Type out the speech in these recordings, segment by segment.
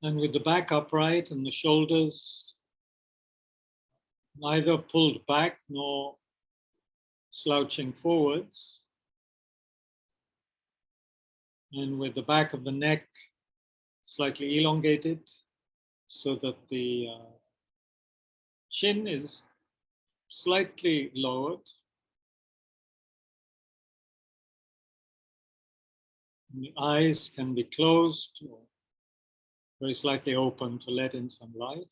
And with the back upright and the shoulders neither pulled back nor slouching forwards, and with the back of the neck slightly elongated so that the chin is slightly lowered. And the eyes can be closed or very slightly open to let in some light.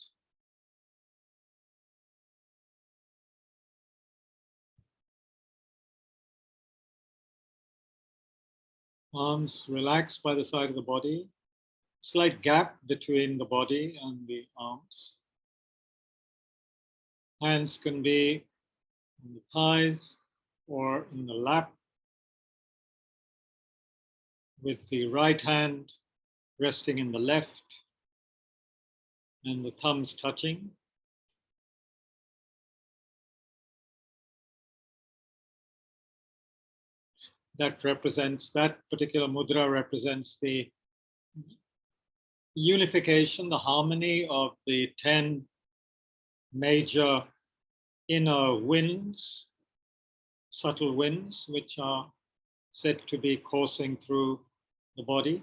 Arms relaxed by the side of the body. Slight gap between the body and the arms. Hands can be in the thighs or in the lap, with the right hand resting in the left and the thumbs touching. That particular mudra represents the unification, the harmony of the 10 major inner winds, subtle winds, which are said to be coursing through the body.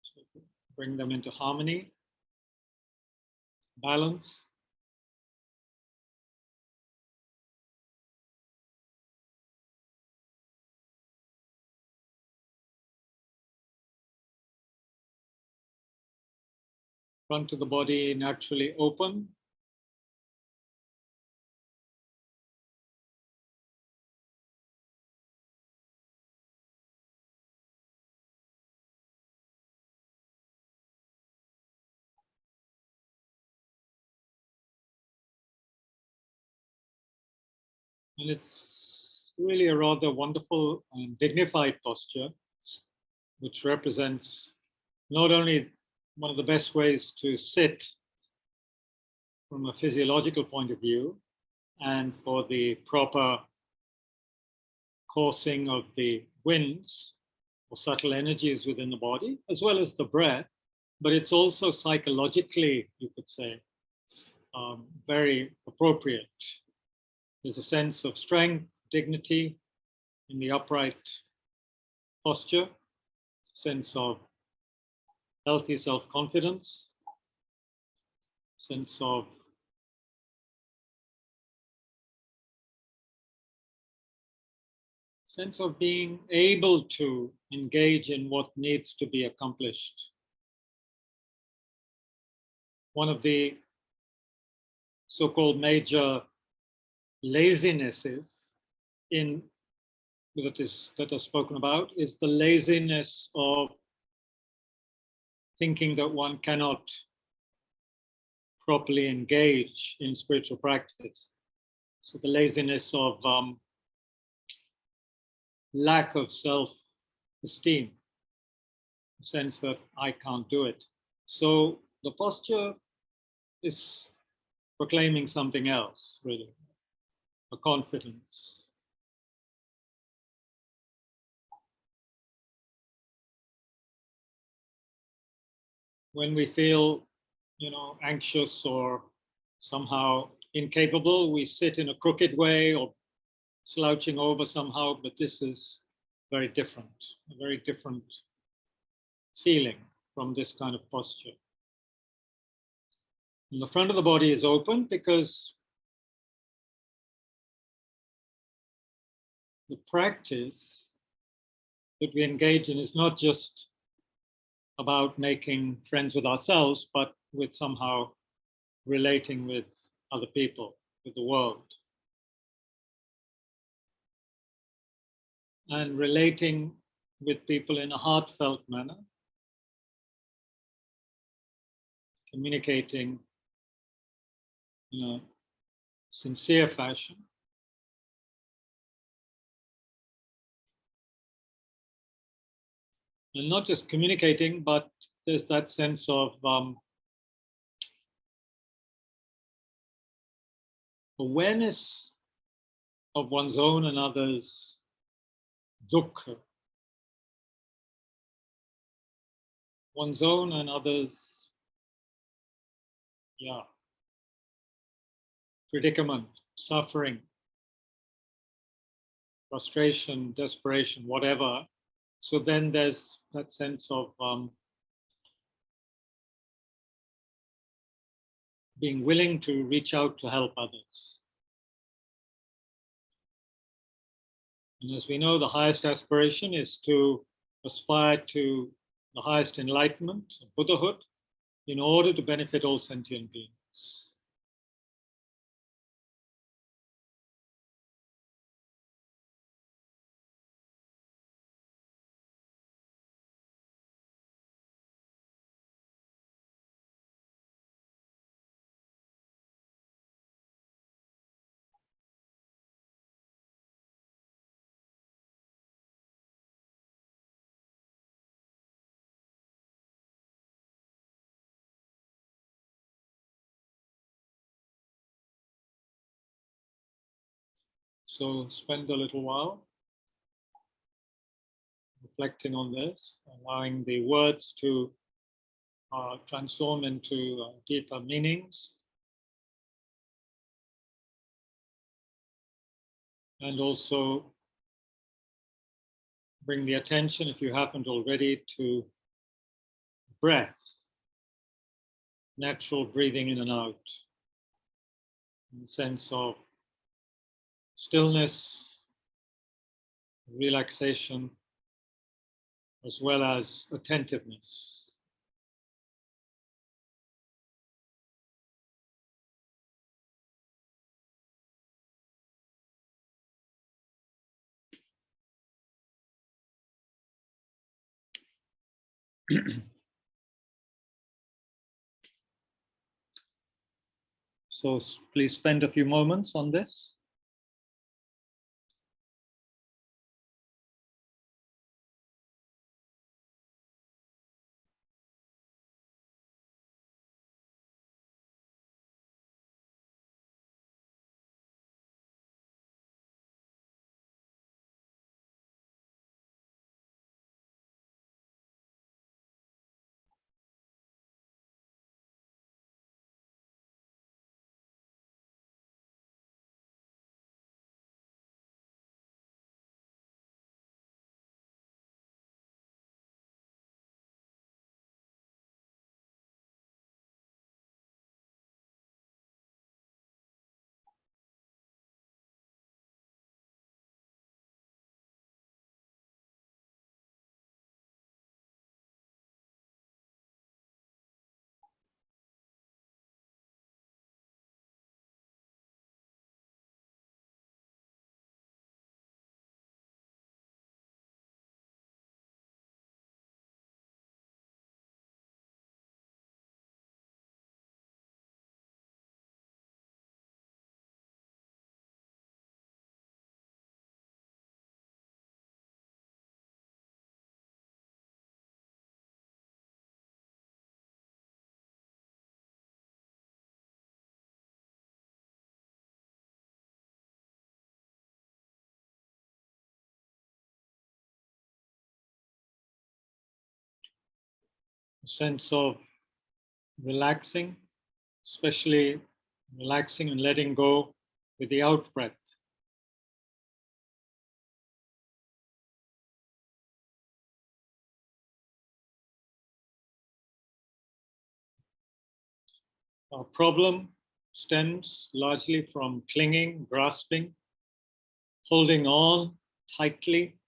So bring them into harmony, balance. Front of the body naturally open. And it's really a rather wonderful and dignified posture, which represents not only one of the best ways to sit from a physiological point of view, and for the proper coursing of the winds or subtle energies within the body, as well as the breath, but it's also psychologically, you could say, very appropriate. There's a sense of strength, dignity in the upright posture, sense of healthy self-confidence, sense of being able to engage in what needs to be accomplished. One of the so-called major lazinesses that are spoken about is the laziness of thinking that one cannot properly engage in spiritual practice. So the laziness of lack of self-esteem, the sense that I can't do it. So the posture is proclaiming something else, really, a confidence. When we feel, anxious or somehow incapable, we sit in a crooked way or slouching over somehow, but this is very different, a very different feeling from this kind of posture. And the front of the body is open because the practice that we engage in is not just about making friends with ourselves, but with somehow relating with other people, with the world. And relating with people in a heartfelt manner, communicating in a sincere fashion. And not just communicating, but there's that sense of awareness of one's own and others' dukkha, one's own and others' yeah, predicament, suffering, frustration, desperation, whatever. So then there's that sense of being willing to reach out to help others. And as we know, the highest aspiration is to aspire to the highest enlightenment, Buddhahood, in order to benefit all sentient beings. So spend a little while reflecting on this, allowing the words to transform into deeper meanings, and also bring the attention, if you haven't already, to breath, natural breathing in and out, in the sense of stillness, relaxation, as well as attentiveness. So please spend a few moments on this. A sense of relaxing, especially relaxing and letting go with the out breath. Our problem stems largely from clinging, grasping, holding on tightly,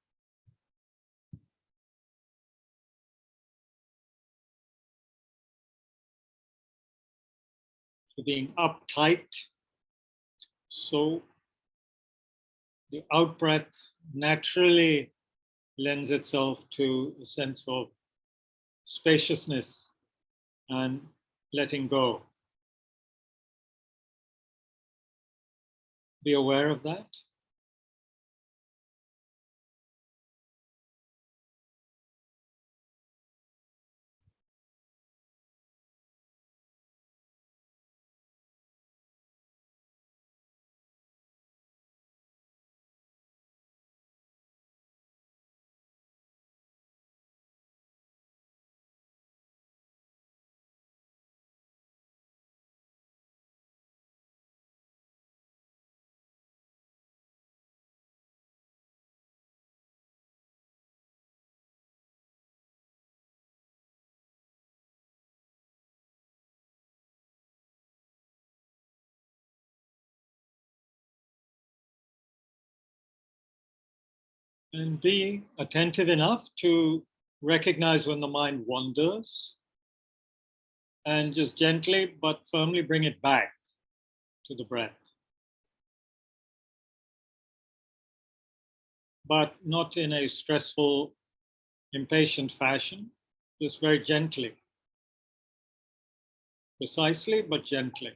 to being uptight. So the out breath naturally lends itself to a sense of spaciousness and letting go. Be aware of that. And be attentive enough to recognize when the mind wanders and just gently but firmly bring it back to the breath. But not in a stressful, impatient fashion, just very gently, precisely but gently.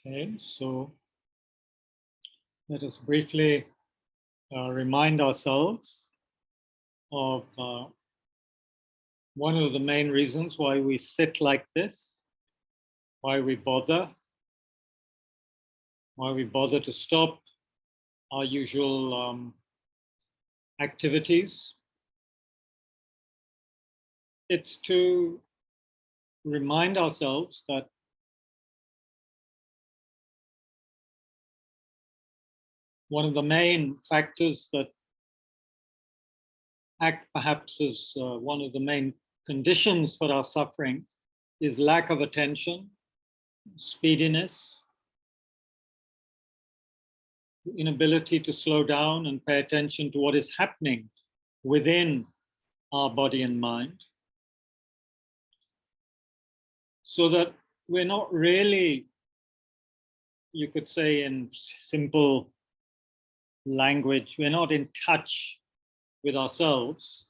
Okay, so let us briefly remind ourselves of one of the main reasons why we sit like this, why we bother to stop our usual activities. It's to remind ourselves that one of the main factors that act perhaps as one of the main conditions for our suffering is lack of attention, speediness, inability to slow down and pay attention to what is happening within our body and mind, so that we're not really, you could say in simple language, we're not in touch with ourselves.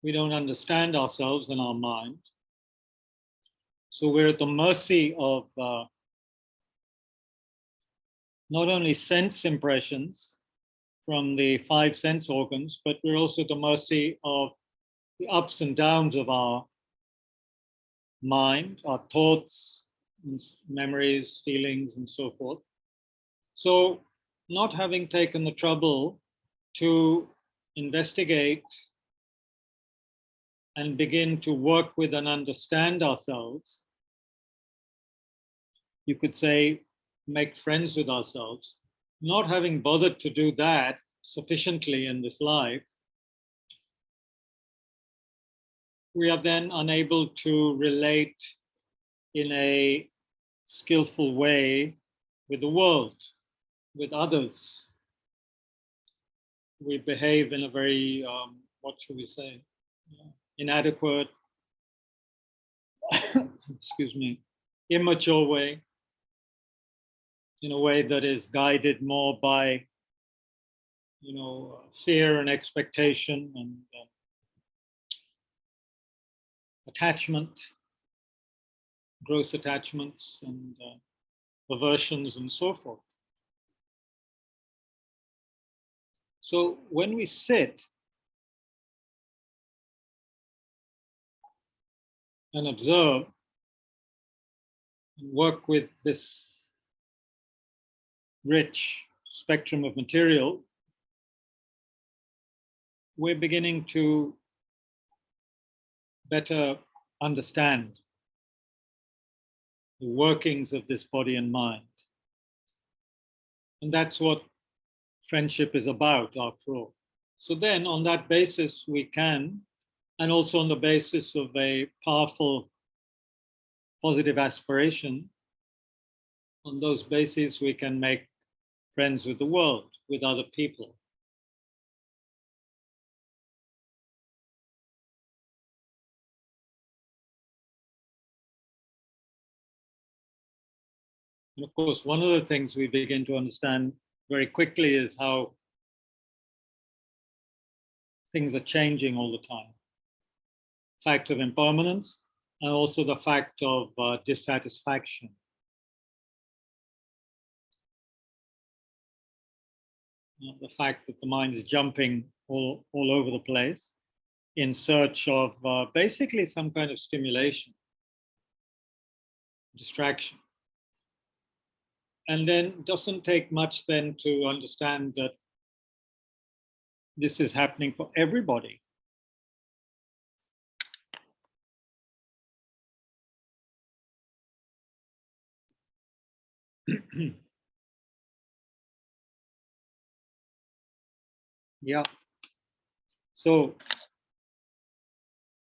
We don't understand ourselves and our mind. So we're at the mercy of not only sense impressions from the 5 sense organs, but we're also at the mercy of the ups and downs of our mind, our thoughts, memories, feelings, and so forth. So not having taken the trouble to investigate and begin to work with and understand ourselves, you could say, make friends with ourselves, not having bothered to do that sufficiently in this life, we are then unable to relate in a skillful way with the world, with others. We behave in a very, what should we say, inadequate, excuse me, immature way, in a way that is guided more by, fear and expectation and attachment, gross attachments and aversions and so forth. So when we sit and observe and work with this rich spectrum of material, we're beginning to better understand the workings of this body and mind. And that's what friendship is about, after all. So then on that basis we can, and also on the basis of a powerful positive aspiration, on those bases we can make friends with the world, with other people. And of course, one of the things we begin to understand very quickly is how things are changing all the time. Fact of impermanence, and also the fact of dissatisfaction. The fact that the mind is jumping all over the place in search of basically some kind of stimulation, distraction. And then it doesn't take much then to understand that this is happening for everybody. Yeah. So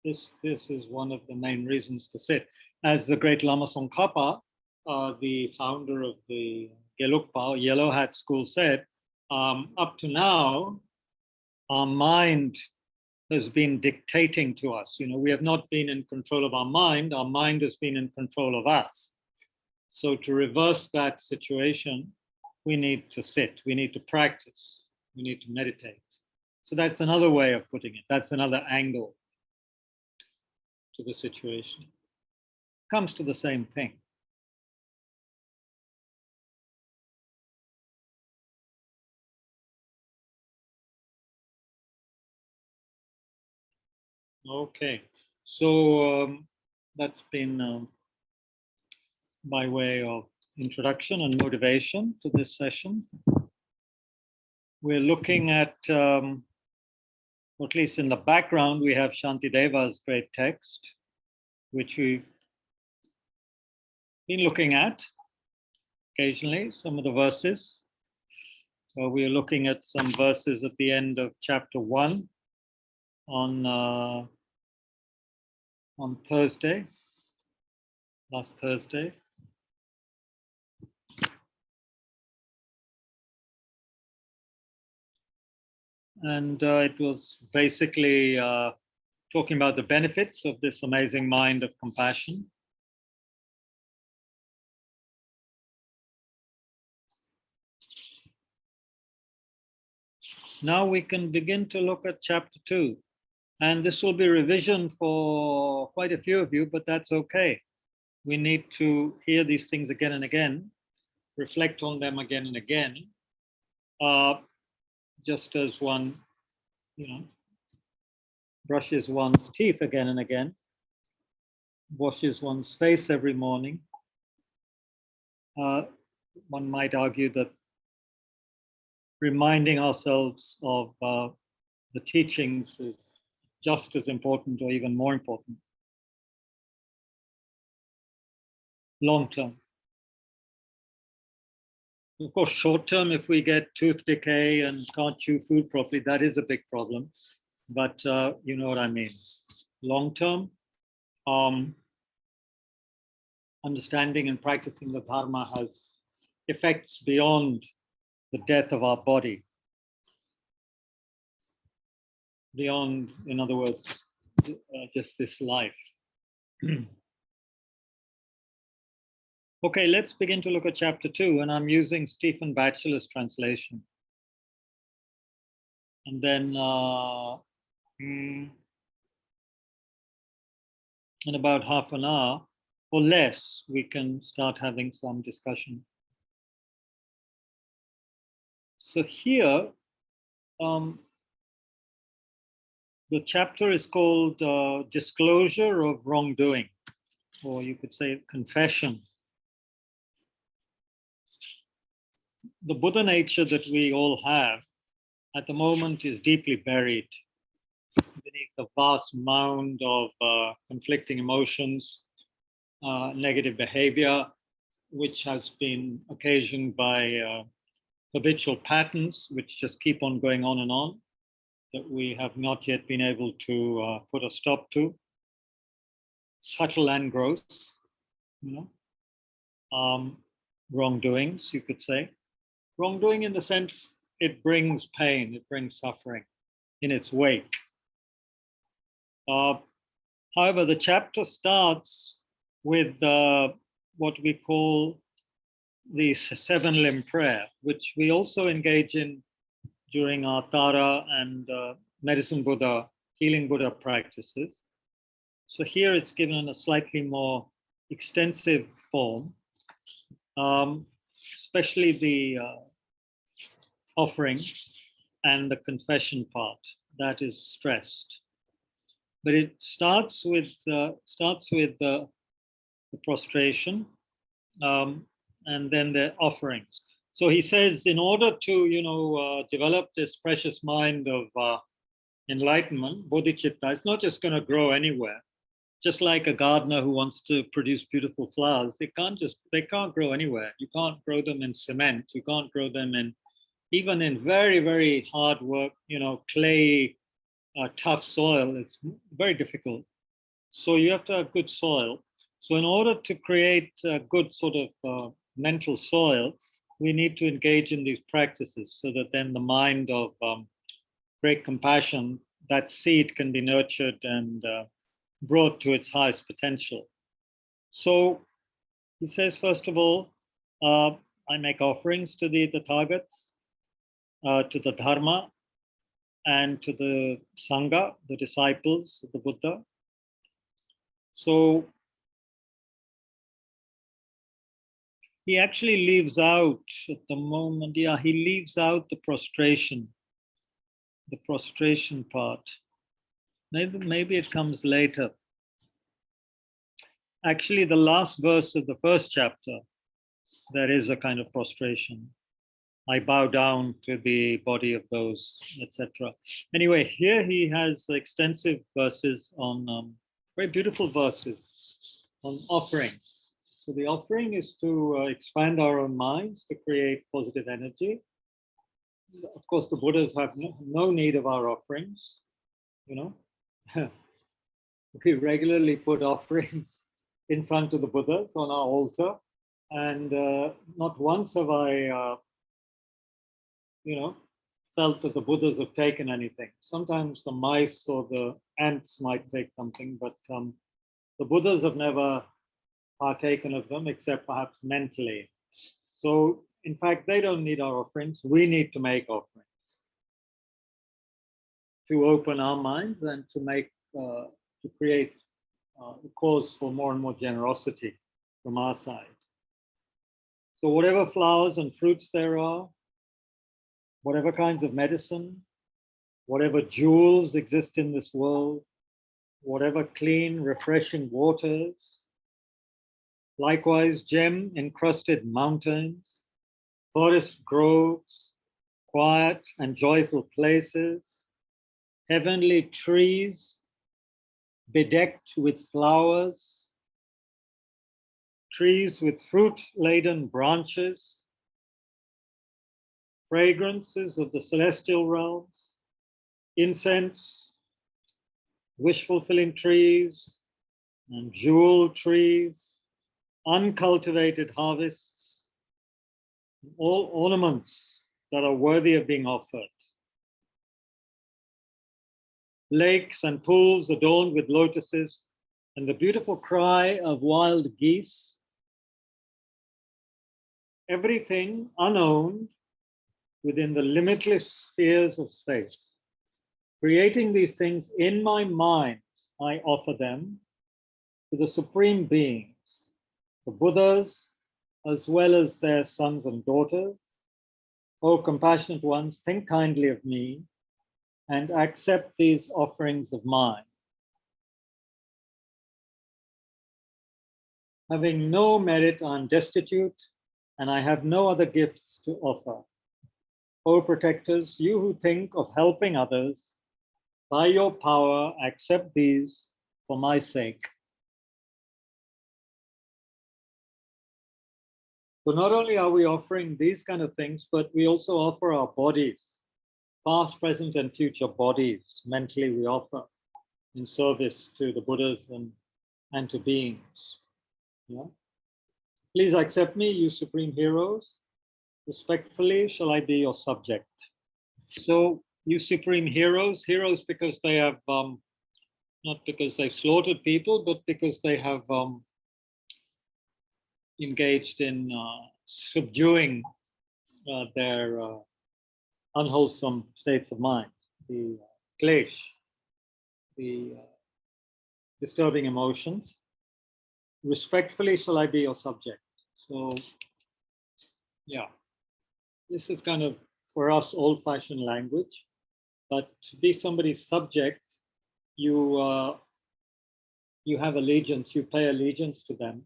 this is one of the main reasons to sit. As the great Lama Tsongkhapa, the founder of the Gelugpa, Yellow Hat School, said, up to now, our mind has been dictating to us. We have not been in control of our mind has been in control of us. So to reverse that situation, we need to sit, we need to practice, we need to meditate. So that's another way of putting it. That's another angle to the situation. Comes to the same thing. Okay, so that's been by way of introduction and motivation to this session. We're looking at, or at least in the background, we have Shantideva's great text, which we've been looking at occasionally, some of the verses. So we are looking at some verses at the end of chapter 1 on Thursday, last Thursday. And it was basically talking about the benefits of this amazing mind of compassion. Now we can begin to look at chapter 2. And this will be revision for quite a few of you, but that's okay. We need to hear these things again and again, reflect on them again and again, just as one, brushes one's teeth again and again, washes one's face every morning. One might argue that reminding ourselves of the teachings is just as important or even more important. Long term. Of course, short term, if we get tooth decay and can't chew food properly, that is a big problem. But you know what I mean. Long term, understanding and practicing the Dharma has effects beyond the death of our body. Beyond, in other words, just this life. Okay, let's begin to look at chapter 2, and I'm using Stephen Batchelor's translation. And then in about half an hour or less, we can start having some discussion. So here, the chapter is called Disclosure of Wrongdoing, or you could say confession. The Buddha nature that we all have at the moment is deeply buried beneath a vast mound of conflicting emotions, negative behavior, which has been occasioned by habitual patterns, which just keep on going on and on, that we have not yet been able to put a stop to. Subtle and gross, wrongdoings, you could say. Wrongdoing in the sense it brings pain, it brings suffering in its wake. However, the chapter starts with what we call the 7-limb prayer, which we also engage in during our Tara and Medicine Buddha, Healing Buddha practices. So here it's given in a slightly more extensive form, especially the offering and the confession part that is stressed. But it starts with the prostration and then the offerings. So he says, in order to develop this precious mind of enlightenment, Bodhichitta, it's not just going to grow anywhere. Just like a gardener who wants to produce beautiful flowers, they can't grow anywhere. You can't grow them in cement. You can't grow them even in very, very hard work, clay, tough soil. It's very difficult. So you have to have good soil. So in order to create a good sort of mental soil, we need to engage in these practices so that then the mind of great compassion, that seed can be nurtured and brought to its highest potential. So he says, first of all, I make offerings to the Tathagats, to the Dharma, and to the Sangha, the disciples of the Buddha. So he actually leaves out at the moment, he leaves out the prostration part. Maybe it comes later. Actually, the last verse of the first chapter, there is a kind of prostration. I bow down to the body of those, etc. Anyway, here he has extensive verses on, very beautiful verses on offerings. So the offering is to expand our own minds, to create positive energy. of course, the Buddhas have no need of our offerings, you know. We regularly put offerings in front of the Buddhas on our altar, and not once have I, you know, felt that the Buddhas have taken anything. Sometimes the mice or the ants might take something, but the Buddhas have never partaken of them, except perhaps mentally. So, in fact, they don't need our offerings. We need to make offerings to open our minds and to make, to create a cause for more and more generosity from our side. So, whatever flowers and fruits there are, whatever kinds of medicine, whatever jewels exist in this world, whatever clean, refreshing waters, likewise gem-encrusted mountains, forest groves, quiet and joyful places, heavenly trees bedecked with flowers, trees with fruit-laden branches, fragrances of the celestial realms, incense, wish-fulfilling trees, and jewel trees, uncultivated harvests, all ornaments that are worthy of being offered. Lakes and pools adorned with lotuses, and the beautiful cry of wild geese. Everything unowned within the limitless spheres of space. Creating these things in my mind, I offer them to the Supreme Beings, the Buddhas, as well as their sons and daughters. O compassionate ones, think kindly of me and accept these offerings of mine. Having no merit, I am destitute, and I have no other gifts to offer. O protectors, you who think of helping others, by your power, accept these for my sake. So not only are we offering these kind of things, but we also offer our bodies, past, present, and future bodies, mentally we offer in service to the Buddhas and to beings. Yeah? Please accept me, you supreme heroes. Respectfully, shall I be your subject? So, you supreme heroes, heroes because they have, not because they've slaughtered people, but because they have engaged in subduing their unwholesome states of mind, the klesh, the disturbing emotions. Respectfully shall I be your subject. So, yeah, this is kind of, for us, old-fashioned language, but to be somebody's subject, you have allegiance, you pay allegiance to them,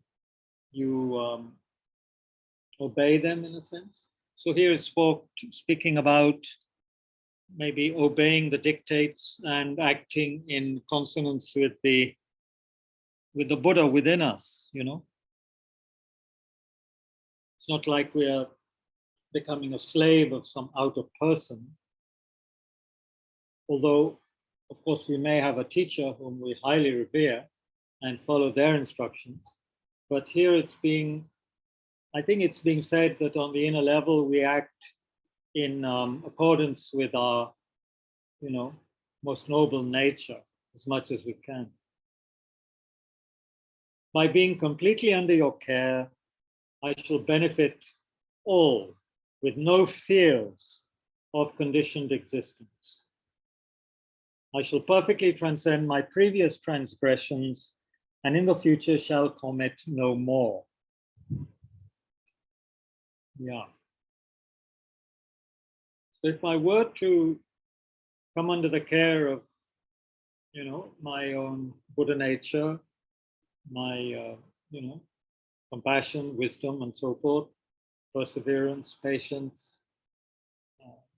you obey them in a sense. So here is speaking about maybe obeying the dictates and acting in consonance with the Buddha within us, you know. It's not like we are becoming a slave of some outer person. Although, of course, we may have a teacher whom we highly revere and follow their instructions. But here I think it's being said that on the inner level, we act in accordance with our, you know, most noble nature as much as we can. By being completely under your care, I shall benefit all with no fears of conditioned existence. I shall perfectly transcend my previous transgressions and in the future shall commit no more. Yeah. So if I were to come under the care of, you know, my own Buddha nature, my, you know, compassion, wisdom, and so forth, perseverance, patience,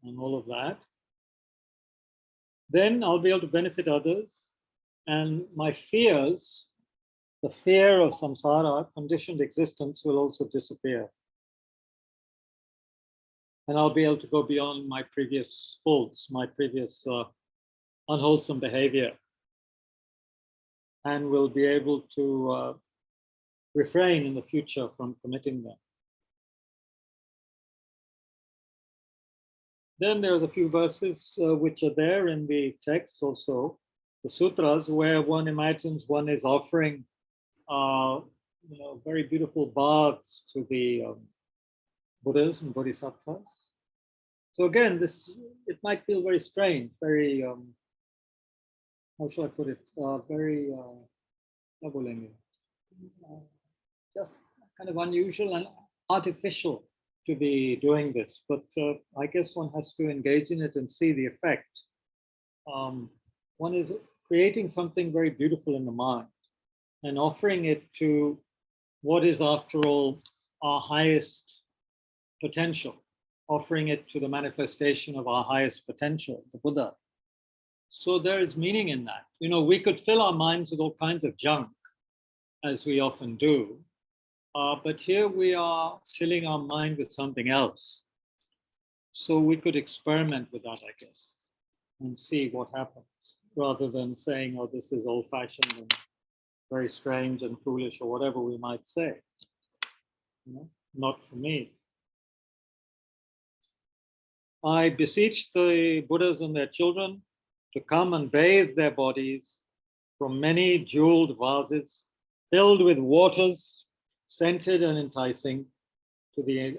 and all of that, then I'll be able to benefit others. And my fears, the fear of samsara, conditioned existence, will also disappear. and I'll be able to go beyond my previous faults, my previous unwholesome behavior, and will be able to refrain in the future from committing them. Then there's a few verses which are there in the text also, the sutras, where one imagines one is offering very beautiful baths to the Buddhas and Bodhisattvas. So again, it might feel very strange, very, how shall I put it, very, just kind of unusual and artificial to be doing this, but I guess one has to engage in it and see the effect. One is creating something very beautiful in the mind and offering it to what is, after all, our highest potential, offering it to the manifestation of our highest potential, the Buddha. So there is meaning in that. We could fill our minds with all kinds of junk, as we often do, but here we are filling our mind with something else. So we could experiment with that, I guess, and see what happens, rather than saying, oh, this is old-fashioned and very strange and foolish, or whatever we might say. Not for me. I beseech the Buddhas and their children to come and bathe their bodies from many jeweled vases filled with waters, scented and enticing, to the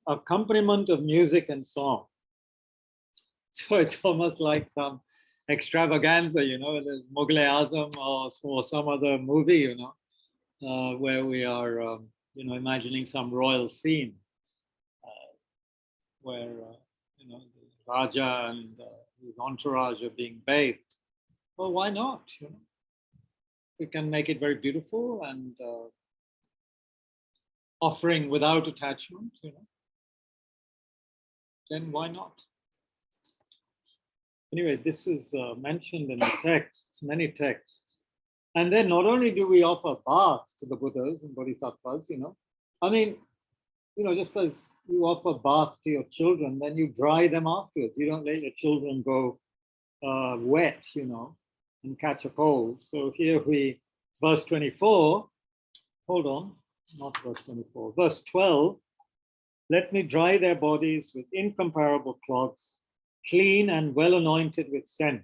accompaniment of music and song. So it's almost like some extravaganza, there's Mughal-e-Azam or some other movie, where we are, imagining some royal scene where, the Raja and his entourage are being bathed. Well, why not? We can make it very beautiful and offering without attachment, then why not? Anyway, this is mentioned in the texts, many texts. And then not only do we offer baths to the Buddhas and Bodhisattvas, I mean, just as you offer baths to your children, then you dry them afterwards. You don't let your children go wet, and catch a cold. So here verse 24, hold on, not verse 24, verse 12, let me dry their bodies with incomparable cloths, clean and well anointed with scent,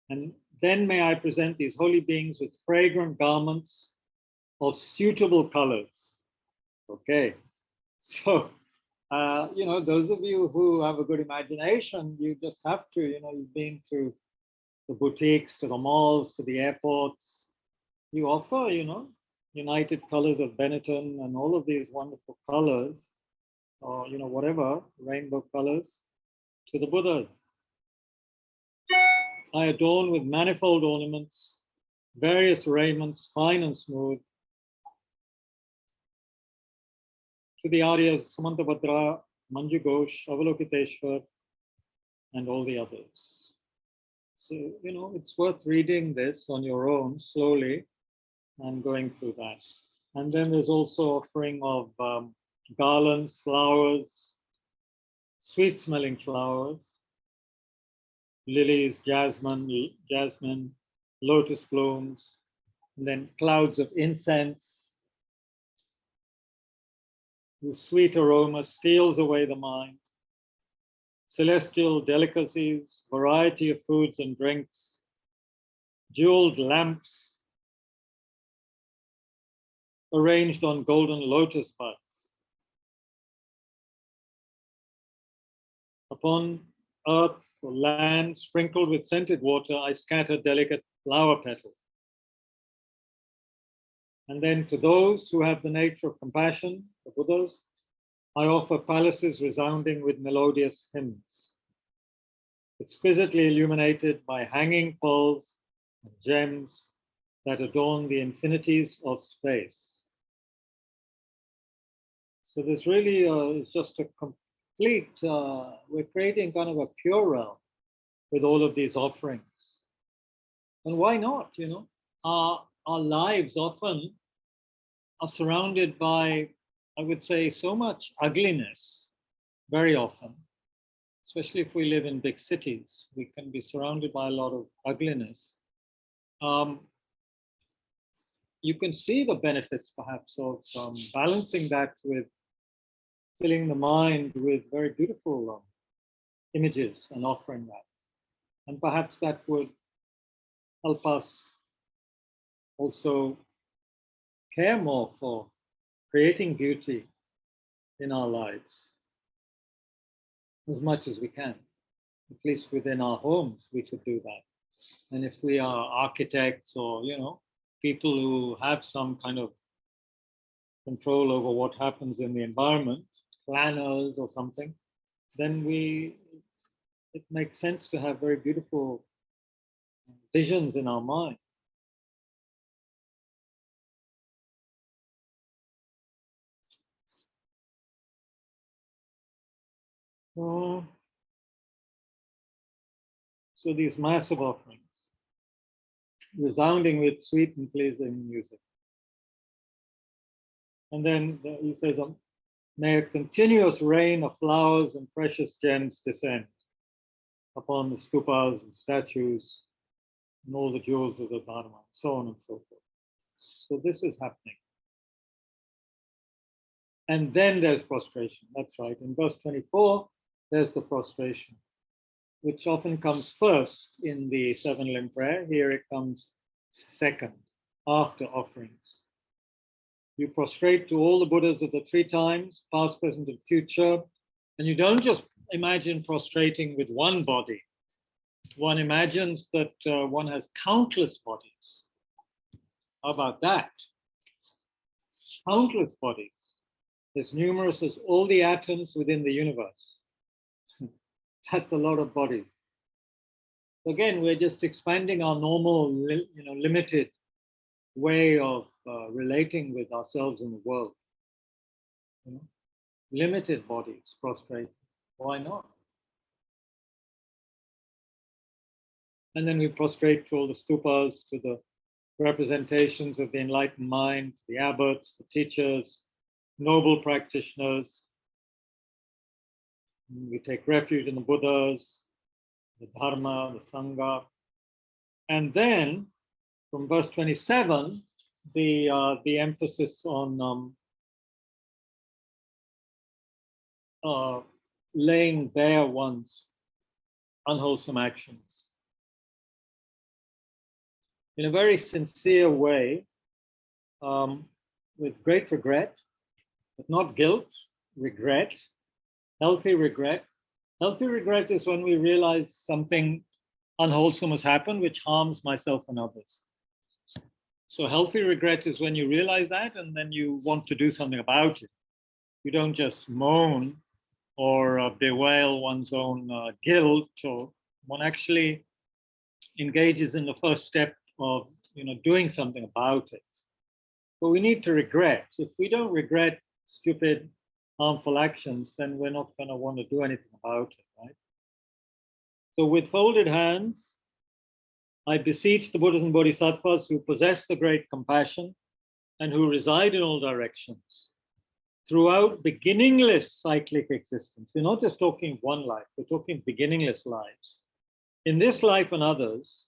and then may I present these holy beings with fragrant garments of suitable colors. Okay, so, those of you who have a good imagination, you just have to, you've been to the boutiques, to the malls, to the airports, you offer, United Colors of Benetton and all of these wonderful colors, or, whatever, rainbow colors, to the Buddhas. I adorn with manifold ornaments, various raiments, fine and smooth, to the Aryas, Samantabhadra, Manju Ghosh, Avalokiteshwar, and all the others. So, it's worth reading this on your own slowly and going through that. And then there's also offering of garlands, flowers, sweet-smelling flowers, lilies, jasmine, lotus blooms, and then clouds of incense. The sweet aroma steals away the mind. Celestial delicacies, variety of foods and drinks, jeweled lamps arranged on golden lotus buds. Upon earth or land sprinkled with scented water, I scatter delicate flower petals. And then to those who have the nature of compassion, the Buddhas, I offer palaces resounding with melodious hymns, exquisitely illuminated by hanging pearls and gems that adorn the infinities of space. So this really is just a complete, we're creating kind of a pure realm with all of these offerings. And why not, Our lives often are surrounded by I would say, so much ugliness very often, especially if we live in big cities. We can be surrounded by a lot of ugliness. You can see the benefits perhaps of balancing that with filling the mind with very beautiful images and offering that. And perhaps that would help us also care more for creating beauty in our lives as much as we can. At least within our homes, we should do that. And if we are architects or, people who have some kind of control over what happens in the environment, planners or something, then it makes sense to have very beautiful visions in our mind. So these massive offerings, resounding with sweet and pleasing music. And then he says, may a continuous rain of flowers and precious gems descend upon the stupas and statues and all the jewels of the Dharma, so on and so forth. So this is happening. And then there's prostration. That's right. In verse 24, there's the prostration, which often comes first in the seven limb prayer. Here it comes second, after offerings. You prostrate to all the Buddhas of the three times, past, present, and future. And you don't just imagine prostrating with one body. One imagines that one has countless bodies. How about that? Countless bodies. As numerous as all the atoms within the universe. That's a lot of bodies. Again, we're just expanding our normal, limited way of relating with ourselves in the world. Limited bodies prostrated. Why not? And then we prostrate to all the stupas, to the representations of the enlightened mind, the abbots, the teachers, noble practitioners. We take refuge in the Buddhas, the Dharma, the Sangha. And then from verse 27, the emphasis on laying bare one's unwholesome actions in a very sincere way, with great regret, but not guilt, regret, healthy regret. Healthy regret is when we realize something unwholesome has happened, which harms myself and others. So healthy regret is when you realize that and then you want to do something about it. You don't just moan or bewail one's own guilt, or one actually engages in the first step of doing something about it. But we need to regret. If we don't regret stupid, harmful actions, then we're not going to want to do anything about it, right? So with folded hands, I beseech the Buddhas and Bodhisattvas who possess the great compassion and who reside in all directions throughout beginningless cyclic existence. We're not just talking one life, we're talking beginningless lives. In this life and others,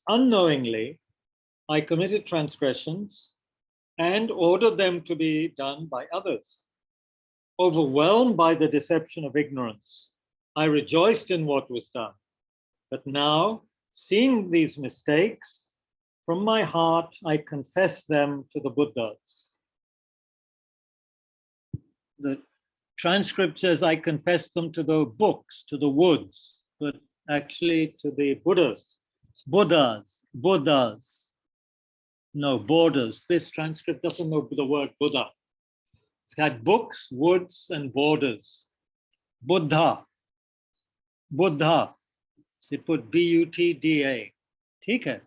unknowingly, I committed transgressions and ordered them to be done by others. Overwhelmed by the deception of ignorance, I rejoiced in what was done. But now, seeing these mistakes, from my heart, I confess them to the Buddhas. The transcript says I confess them to the books, to the woods, but actually to the Buddhas. Buddhas. No, borders. This transcript doesn't know the word Buddha. It's got books, woods, and borders. Buddha. It put B-U-T-D-A. ठीक है?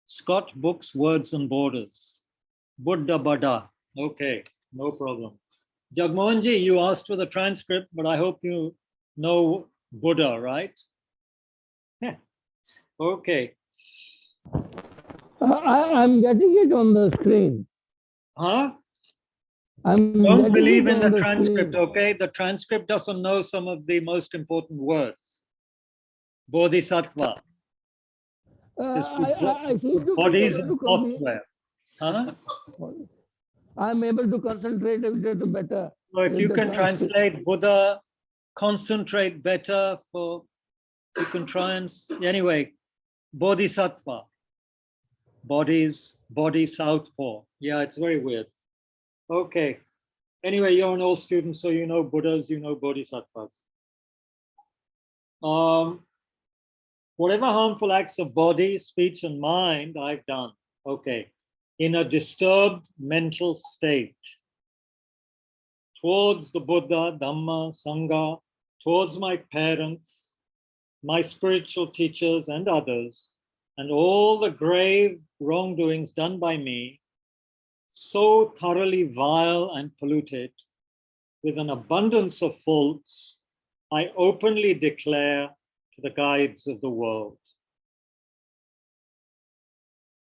Scott, books, words, and borders. Buddha. Okay, no problem. Jagmohanji, you asked for the transcript, but I hope you know Buddha, right? Yeah. Okay. I'm getting it on the screen. Huh? I'm Don't that is believe what in I'm the transcript, explaining. okay? The transcript doesn't know some of the most important words. Bodhisattva is I seem to be bodies able and to software. Huh? I'm able to concentrate a bit better So if with you the can transcript. translate Buddha, concentrate better for, you can try and, anyway, Bodhisattva, bodies, body southpaw. Yeah, it's very weird. Okay. Anyway, you're an old student, so you know Buddhas, you know Bodhisattvas. Whatever harmful acts of body, speech, and mind I've done, okay, in a disturbed mental state, towards the Buddha, Dhamma, Sangha, towards my parents, my spiritual teachers, and others, and all the grave wrongdoings done by me, so thoroughly vile and polluted, with an abundance of faults, I openly declare to the guides of the world.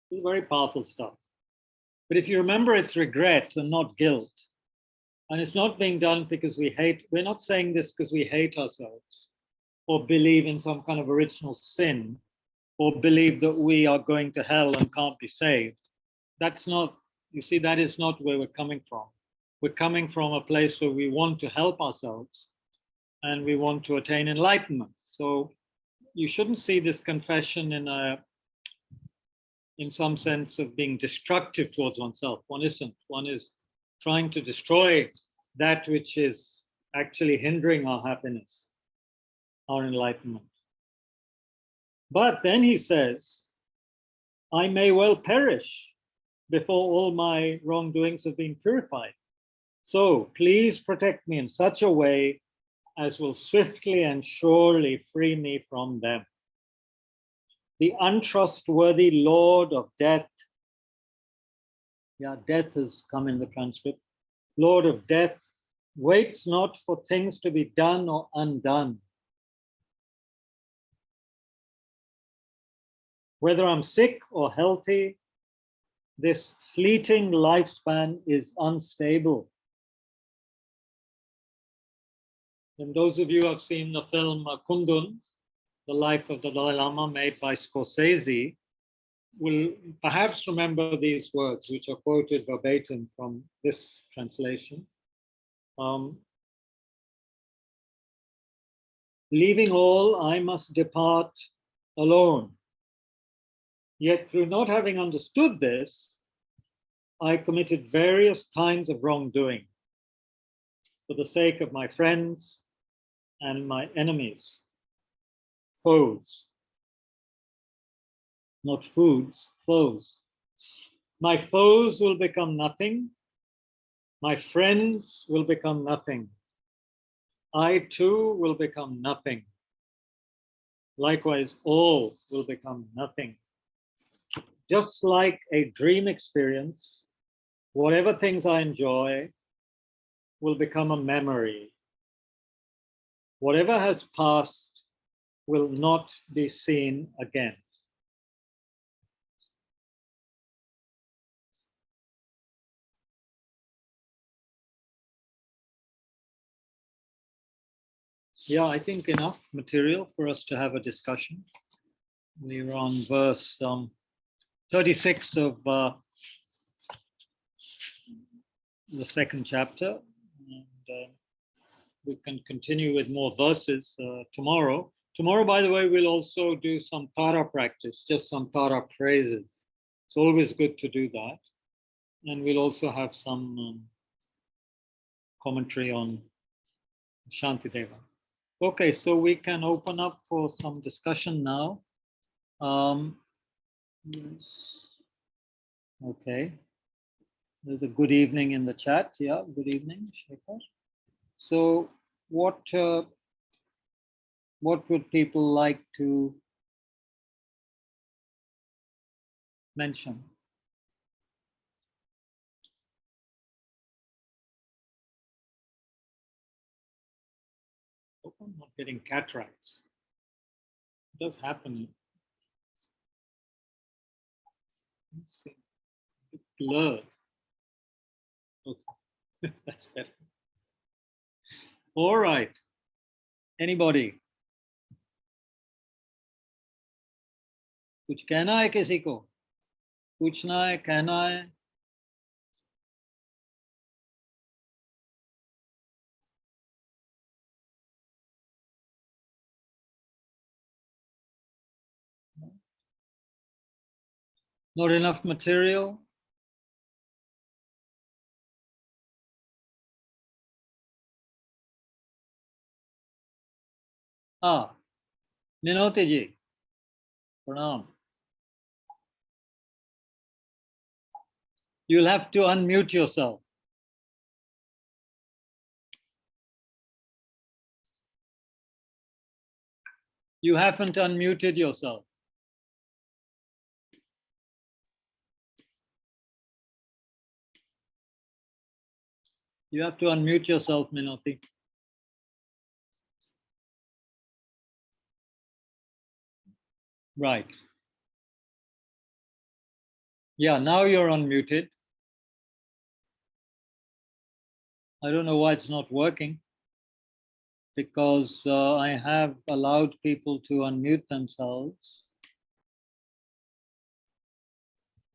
This is very powerful stuff. But if you remember, it's regret and not guilt. And it's not being done because we hate, we're not saying this because we hate ourselves or believe in some kind of original sin or believe that we are going to hell and can't be saved. That's not, you see, that is not where we're coming from. We're coming from a place where we want to help ourselves and we want to attain enlightenment. So you shouldn't see this confession in some sense of being destructive towards oneself. One isn't. One is trying to destroy that which is actually hindering our happiness, our enlightenment. But then he says, I may well perish before all my wrongdoings have been purified. So please protect me in such a way as will swiftly and surely free me from them. The untrustworthy Lord of death, yeah, death has come in the transcript, Lord of death, waits not for things to be done or undone. Whether I'm sick or healthy, this fleeting lifespan is unstable. And those of you who have seen the film Kundun, The Life of the Dalai Lama, made by Scorsese, will perhaps remember these words, which are quoted verbatim from this translation. Leaving all, I must depart alone. Yet through not having understood this, I committed various kinds of wrongdoing for the sake of my friends and my enemies, foes, not foods, foes. My foes will become nothing. My friends will become nothing. I too will become nothing. Likewise, all will become nothing. Just like a dream experience, whatever things I enjoy will become a memory. Whatever has passed will not be seen again. Yeah, I think enough material for us to have a discussion. We were on verse 36 of the second chapter, and we can continue with more verses tomorrow. Tomorrow, by the way, we'll also do some Tara practice, just some Tara phrases. It's always good to do that. And we'll also have some commentary on Shantideva. Okay, so we can open up for some discussion now. Yes. Okay. There's a good evening in the chat. Yeah, good evening, Shekhar. So what would people like to mention? Hope I'm not getting cataracts. It does happen. Let's see. Blurred. Okay. That's better. All right. Anybody? कुछ कहना है किसी को? पूछना है, कहना है? Not enough material? Ah, Minoti ji, pranam. You'll have to unmute yourself. You haven't unmuted yourself. You have to unmute yourself, Minoti. Right. Yeah, now you're unmuted. I don't know why it's not working, because I have allowed people to unmute themselves.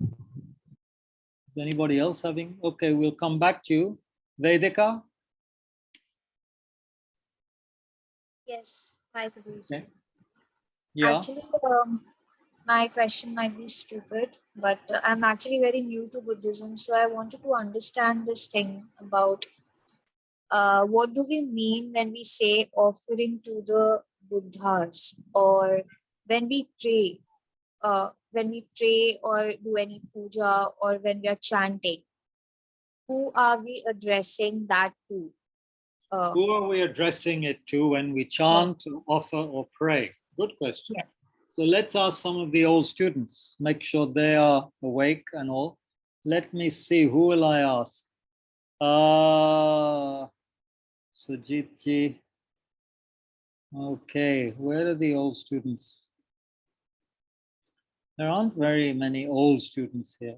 Is anybody else having? Okay, we'll come back to you. Vedika? Yes, hi Kabir. Okay. Yeah. Actually, my question might be stupid, but I'm actually very new to Buddhism, so I wanted to understand this thing about what do we mean when we say offering to the Buddhas, or when we pray or do any puja, or when we are chanting. Who are we addressing that to? Who are we addressing it to when we chant, offer, or pray? Good question. Yeah. So let's ask some of the old students, make sure they are awake and all. Let me see, who will I ask? Sujit ji. Okay, where are the old students? There aren't very many old students here.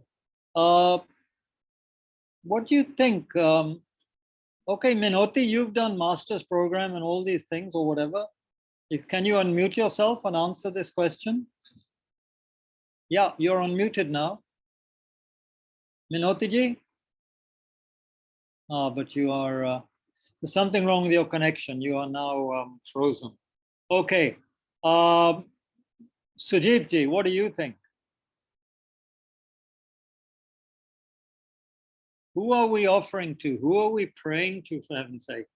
What do you think? Okay, Minoti, you've done master's program and all these things or whatever. Can you unmute yourself and answer this question? Yeah, you're unmuted now. Minoti ji? But you are, there's something wrong with your connection. You are now frozen. Okay. Sujit ji, what do you think? Who are we offering to? Who are we praying to, for heaven's sake?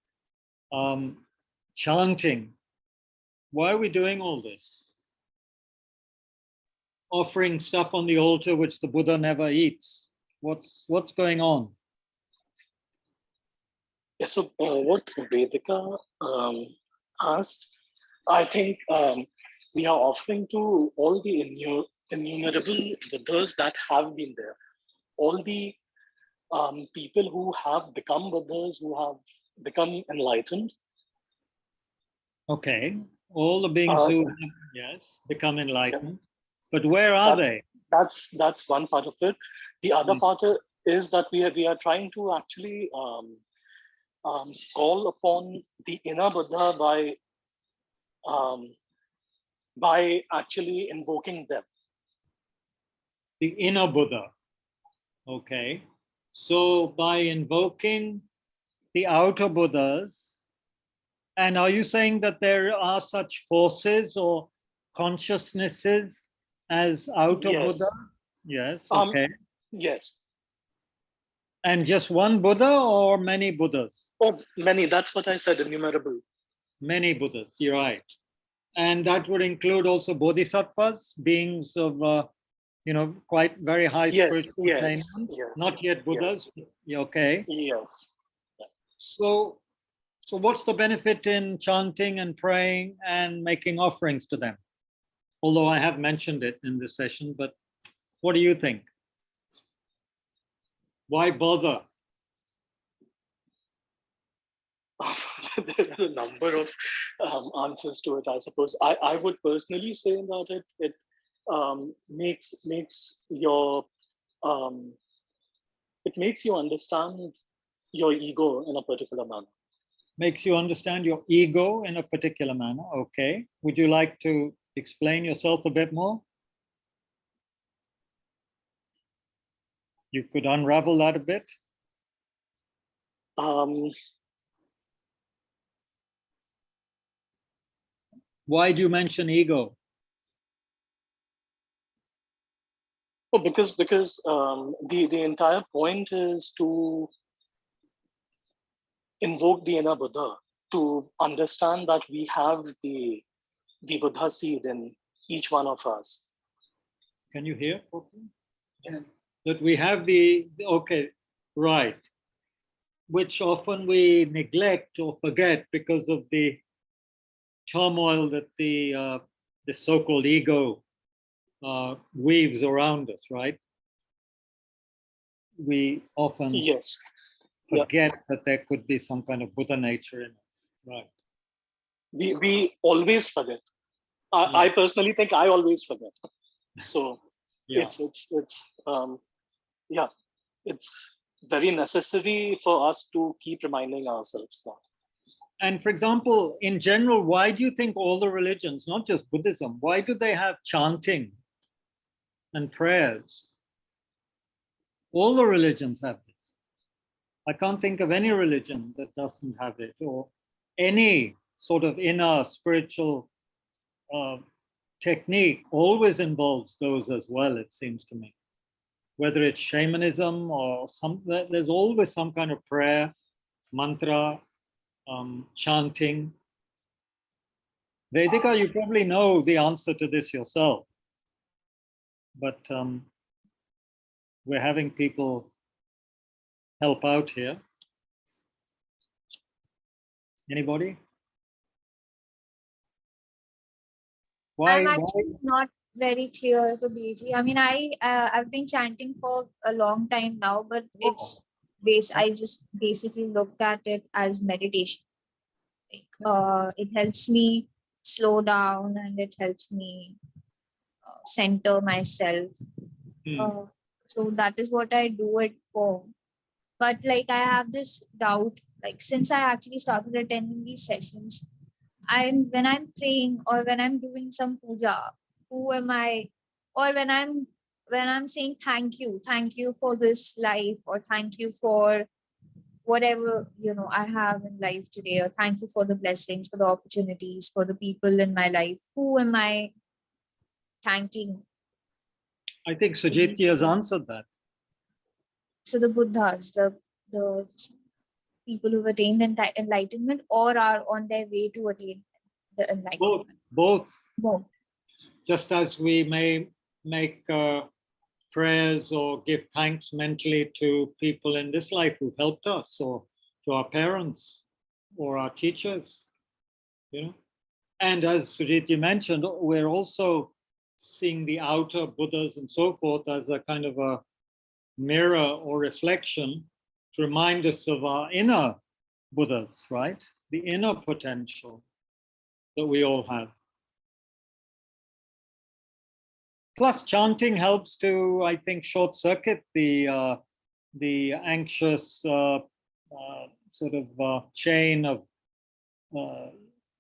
Chanting. Why are we doing all this? Offering stuff on the altar which the Buddha never eats. What's going on? Yeah, so what Vedika asked, I think we are offering to all the innumerable Buddhas that have been there, all the people who have become Buddhas, who have become enlightened. Okay, all the beings who have, yes, become enlightened. Yeah. But where are they? That's one part of it. The other part is that we are trying to actually call upon the inner Buddha by actually invoking them. The inner Buddha. Okay. So by invoking the outer Buddhas, and are you saying that there are such forces or consciousnesses as outer Buddha? Yes. Okay. Yes. And just one Buddha or many Buddhas? Oh, many. That's what I said, innumerable. Many Buddhas, you're right. And that would include also bodhisattvas, beings of, quite very high spiritual attainment. Not yet Buddhas. Yes. Okay. Yes. So what's the benefit in chanting and praying and making offerings to them? Although I have mentioned it in this session, but what do you think? Why bother? There are a number of answers to it, I suppose. I would personally say that it makes you understand your ego in a particular manner. Makes you understand your ego in a particular manner. Okay. Would you like to explain yourself a bit more? You could unravel that a bit. Why do you mention ego? Oh, because the entire point is to invoke the inner Buddha, to understand that we have the Buddha seed in each one of us. Can you hear properly? Yeah. That we have the, okay, right. Which often we neglect or forget because of the turmoil that the so-called ego weaves around us, right? We often Yes. forget that there could be some kind of Buddha nature in us, right? We always forget. I personally think I always forget. So it's very necessary for us to keep reminding ourselves that. And for example, in general, why do you think all the religions, not just Buddhism, why do they have chanting and prayers? All the religions have this. I can't think of any religion that doesn't have it, or any sort of inner spiritual technique always involves those as well, it seems to me. Whether it's shamanism or there's always some kind of prayer, mantra, chanting. Vedika, you probably know the answer to this yourself, but we're having people help out here. Anybody? I'm actually not very clear to BG. I mean, I've been chanting for a long time now, but I just basically looked at it as meditation. Like, it helps me slow down and it helps me center myself. So that is what I do it for. But like, I have this doubt, like since I actually started attending these sessions, when I'm praying or when I'm doing some puja, who am I? Or when I'm saying thank you for this life, or thank you for whatever I have in life today, or thank you for the blessings, for the opportunities, for the people in my life. Who am I thanking? I think Sujiti has answered that. So the Buddhas, the people who've attained enlightenment or are on their way to attain the enlightenment. Both. Just as we may make prayers or give thanks mentally to people in this life who helped us, or to our parents or our teachers, And as Sujiti mentioned, we're also seeing the outer Buddhas and so forth as a kind of a mirror or reflection to remind us of our inner Buddhas, right? The inner potential that we all have. Plus, chanting helps to, I think, short circuit the anxious sort of chain of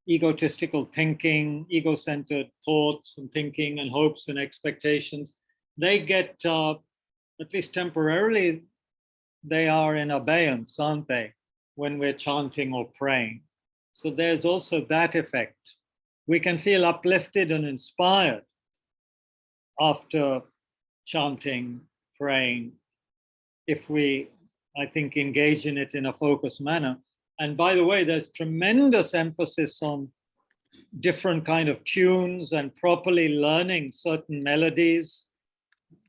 egotistical thinking, ego-centered thoughts and thinking and hopes and expectations. They get, at least temporarily, they are in abeyance, aren't they, when we're chanting or praying? So there's also that effect. We can feel uplifted and inspired after chanting, praying, if we, I think, engage in it in a focused manner. And by the way, there's tremendous emphasis on different kind of tunes and properly learning certain melodies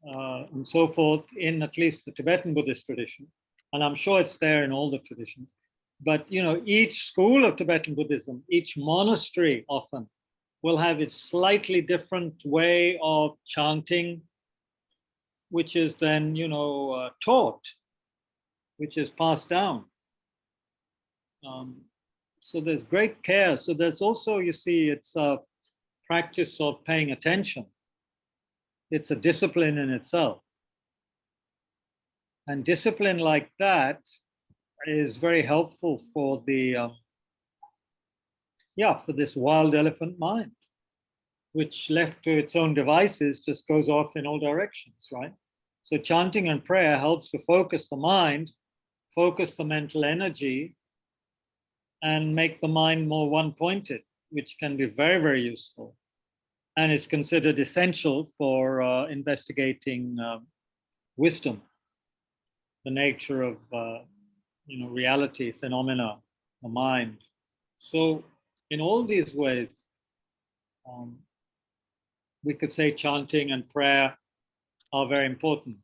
and so forth in at least the Tibetan Buddhist tradition. And I'm sure it's there in all the traditions. But each school of Tibetan Buddhism, each monastery often will have its slightly different way of chanting, which is then, taught, which is passed down. So there's great care. So there's also, you see, it's a practice of paying attention. It's a discipline in itself. And discipline like that is very helpful for the for this wild elephant mind, which left to its own devices just goes off in all directions, right? So chanting and prayer helps to focus the mind, focus the mental energy, and make the mind more one-pointed, which can be very, very useful, and is considered essential for investigating wisdom, the nature of reality, phenomena, the mind. So in all these ways, we could say chanting and prayer are very important.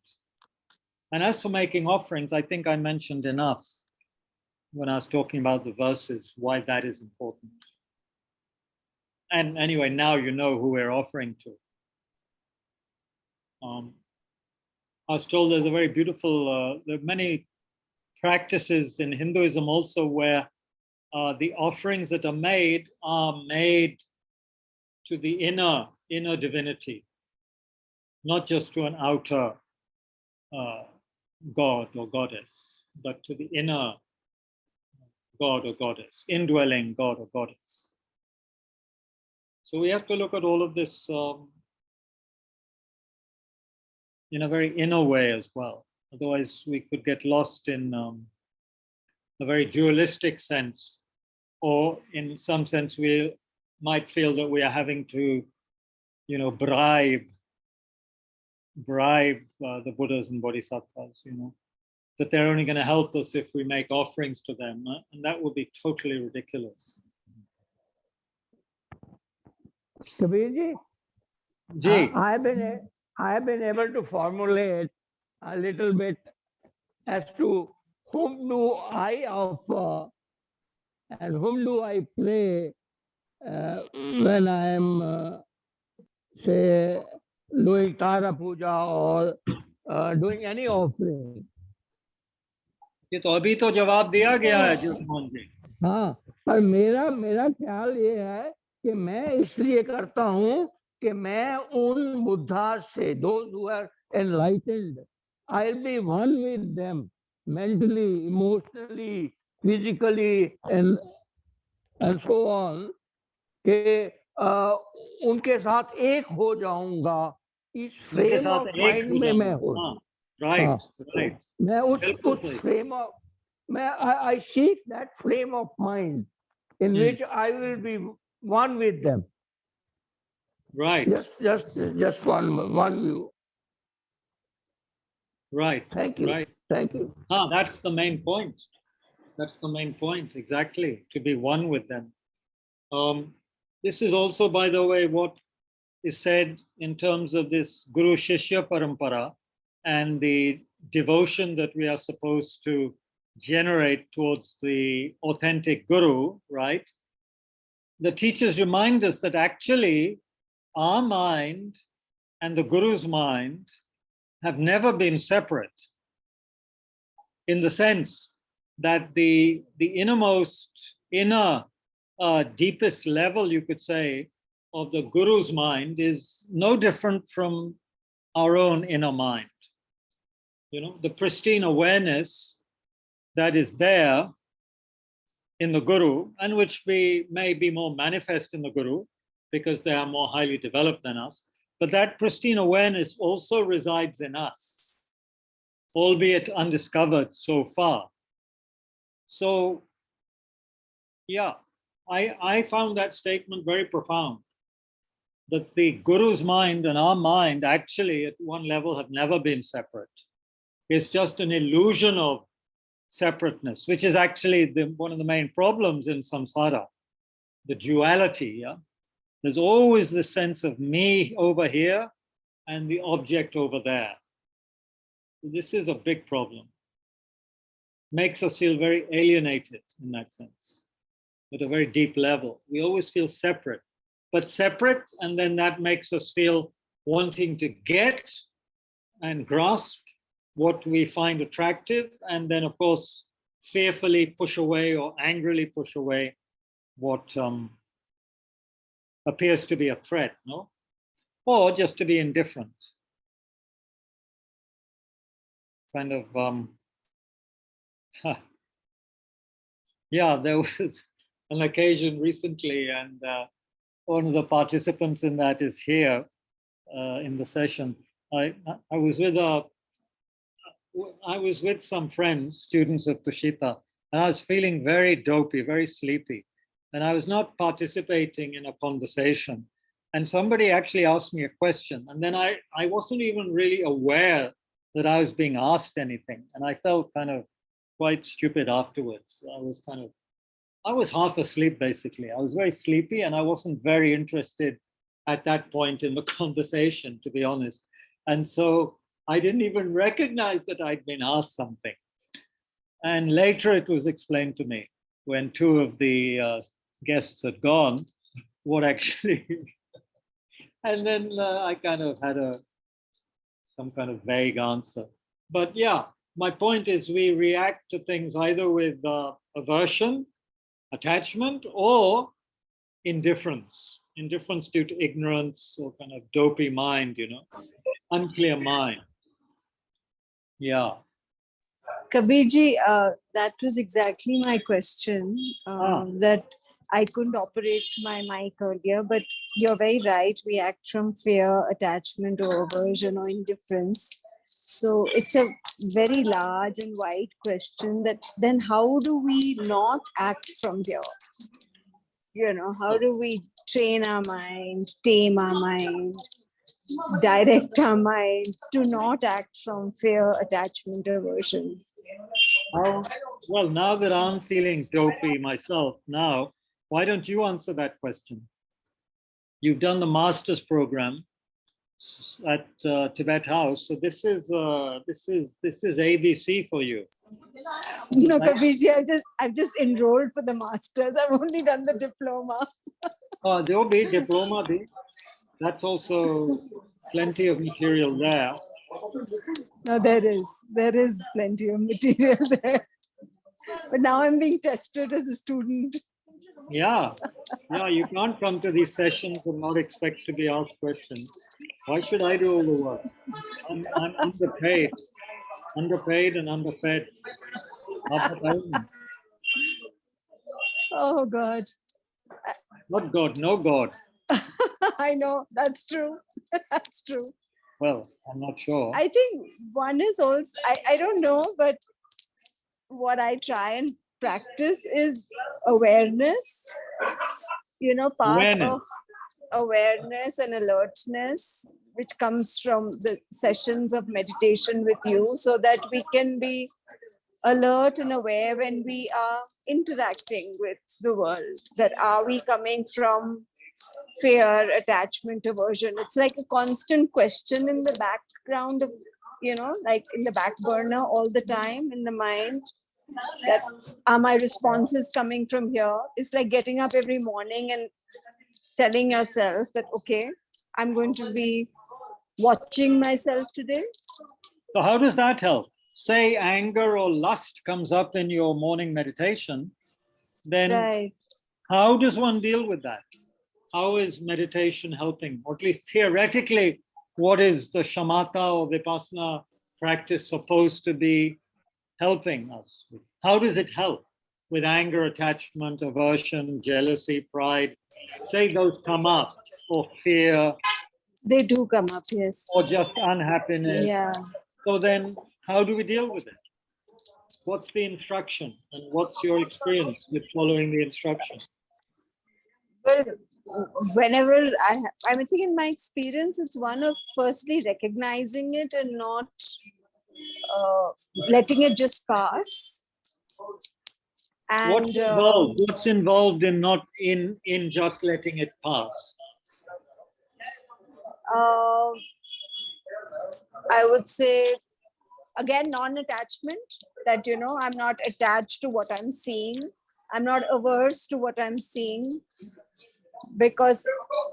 And as for making offerings, I think I mentioned enough when I was talking about the verses, why that is important. And anyway, now you know who we're offering to. I was told there's a very beautiful, there are many practices in Hinduism also where the offerings that are made to the inner divinity, not just to an outer god or goddess, but to the inner god or goddess, indwelling god or goddess. So we have to look at all of this in a very inner way as well. Otherwise, we could get lost in a very dualistic sense, or in some sense, we might feel that we are having to, bribe the Buddhas and Bodhisattvas, that they're only going to help us if we make offerings to them, and that would be totally ridiculous. Kabir ji, I have been able to formulate a little bit as to whom do I offer and whom do I pray when I am, say, doing Tara Puja or doing any offering. ये तो अभी तो जवाब दिया गया है जुष्मान जी. हाँ, पर मेरा ख्याल ये है कि मैं इसलिए करता हूँ कि मैं उन बुद्धा से, those who are enlightened, I'll be one with them mentally, emotionally, physically, and so on, कि उनके साथ एक हो जाऊंगा, इस फ्रेम ऑफ माइंड में मैं हूँ. Right. मैं उस frame of, I seek that frame of mind in which I will be one with them. Right. Just one view. Right. Thank you. Right. Thank you. That's the main point. That's the main point, exactly, to be one with them. This is also, by the way, what is said in terms of this Guru Shishya Parampara and the devotion that we are supposed to generate towards the authentic Guru, right? The teachers remind us that actually our mind and the Guru's mind have never been separate, in the sense that the innermost, deepest level, you could say, of the Guru's mind is no different from our own inner mind. The pristine awareness that is there in the Guru, and which may be more manifest in the Guru because they are more highly developed than us, but that pristine awareness also resides in us, albeit undiscovered so far. So, yeah, I found that statement very profound, that the Guru's mind and our mind actually at one level have never been separate. It's just an illusion of separateness, which is actually one of the main problems in samsara, the duality. Yeah, there's always the sense of me over here and the object over there. This is a big problem. Makes us feel very alienated in that sense, at a very deep level. We always feel separate, and then that makes us feel wanting to get and grasp what we find attractive, and then of course fearfully push away or angrily push away what appears to be a threat, no? Or just to be indifferent. Kind of Yeah, there was an occasion recently, and one of the participants in that is here in the session. I was with some friends, students of Tushita, and I was feeling very dopey, very sleepy, and I was not participating in a conversation. And somebody actually asked me a question, and then I wasn't even really aware that I was being asked anything, and I felt kind of quite stupid afterwards. I was half asleep, basically. I was very sleepy, and I wasn't very interested at that point in the conversation, to be honest. And so I didn't even recognize that I'd been asked something. And later it was explained to me when two of the guests had gone, what actually, and then I kind of had some kind of vague answer. But yeah, my point is we react to things either with aversion, attachment, or indifference due to ignorance or kind of dopey mind, unclear mind. Yeah. Kabirji, that was exactly my question, that I couldn't operate my mic earlier, but you're very right. We act from fear, attachment, or aversion, or indifference. So it's a very large and wide question that then how do we not act from fear? How do we train our mind, tame our mind, direct our mind to not act from fear, attachment, aversion? Well, now that I'm feeling dopey myself now, why don't you answer that question? You've done the master's program at Tibet House, so this is ABC for you. No, Kabirji, I've just enrolled for the masters. I've only done the diploma. There'll be diploma. That's also plenty of material there. No, there is plenty of material there. But now I'm being tested as a student. Yeah, you can't come to these sessions and not expect to be asked questions. Why should I do all the work? I'm underpaid and underfed. Oh God. Not God, no God. I know, that's true. That's true. Well, I'm not sure. I think one is also, I don't know, but what I try and practice is awareness, part of awareness and alertness, which comes from the sessions of meditation with you, so that we can be alert and aware when we are interacting with the world. That are we coming from fear, attachment, aversion? It's like a constant question in the background of, like in the back burner all the time in the mind. That are my responses coming from here? It's like getting up every morning and telling yourself that, okay, I'm going to be watching myself today. So how does that help? Say anger or lust comes up in your morning meditation, then Right. How does one deal with that? How is meditation helping? Or at least theoretically, what is the shamatha or vipassana practice supposed to be helping us with? How does it help with anger, attachment, aversion, jealousy, pride? Say those come up, or fear. They do come up, yes. Or just unhappiness. Yeah. So then how do we deal with it? What's the instruction and what's your experience with following the instruction? Well, whenever I think in my experience, it's one of firstly recognizing it and not letting it just pass. And what's involved in not in just letting it pass? I would say, again, non-attachment, that, I'm not attached to what I'm seeing. I'm not averse to what I'm seeing. Because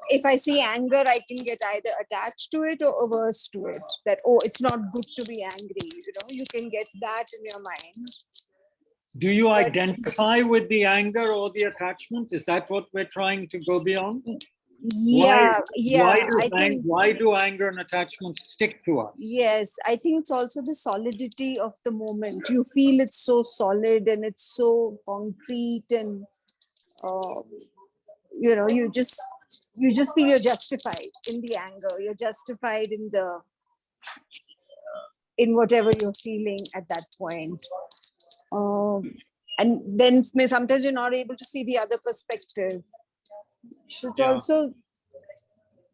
if I see anger, I can get either attached to it or averse to it. That, oh, it's not good to be angry. You can get that in your mind. Do you identify with the anger or the attachment? Is that what we're trying to go beyond? Yeah, Why do anger and attachment stick to us? Yes, I think it's also the solidity of the moment. You feel it's so solid and it's so concrete, and you just feel you're justified in the anger. You're justified in whatever you're feeling at that point. And then sometimes you're not able to see the other perspective. So it's also